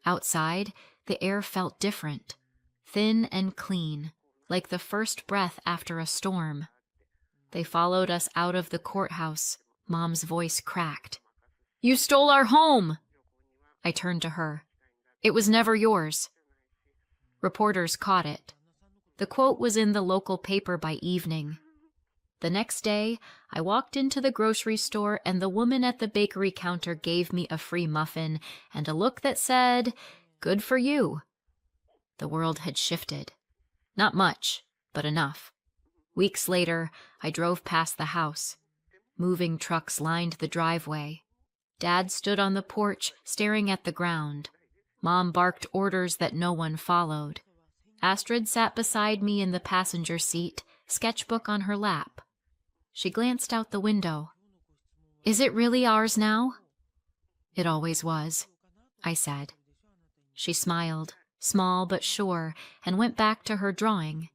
Outside, the air felt different, thin and clean, like the first breath after a storm. They followed us out of the courthouse. Mom's voice cracked. You stole our home! I turned to her. It was never yours. Reporters caught it. The quote was in the local paper by evening. The next day, I walked into the grocery store and the woman at the bakery counter gave me a free muffin and a look that said, "Good for you." The world had shifted. Not much, but enough. Weeks later, I drove past the house. Moving trucks lined the driveway. Dad stood on the porch, staring at the ground. Mom barked orders that no one followed. Astrid sat beside me in the passenger seat, sketchbook on her lap. She glanced out the window. Is it really ours now? It always was, I said. She smiled, small but sure, and went back to her drawing.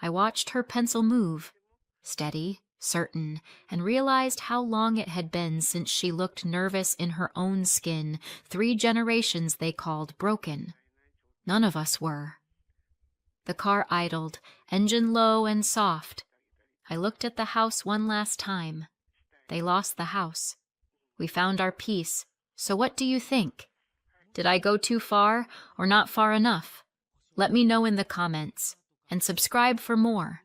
I watched her pencil move, steady, certain, and realized how long it had been since she looked nervous in her own skin. 3 generations they called broken. None of us were. The car idled, engine low and soft. I looked at the house one last time. They lost the house. We found our peace. So what do you think? Did I go too far or not far enough? Let me know in the comments, and subscribe for more.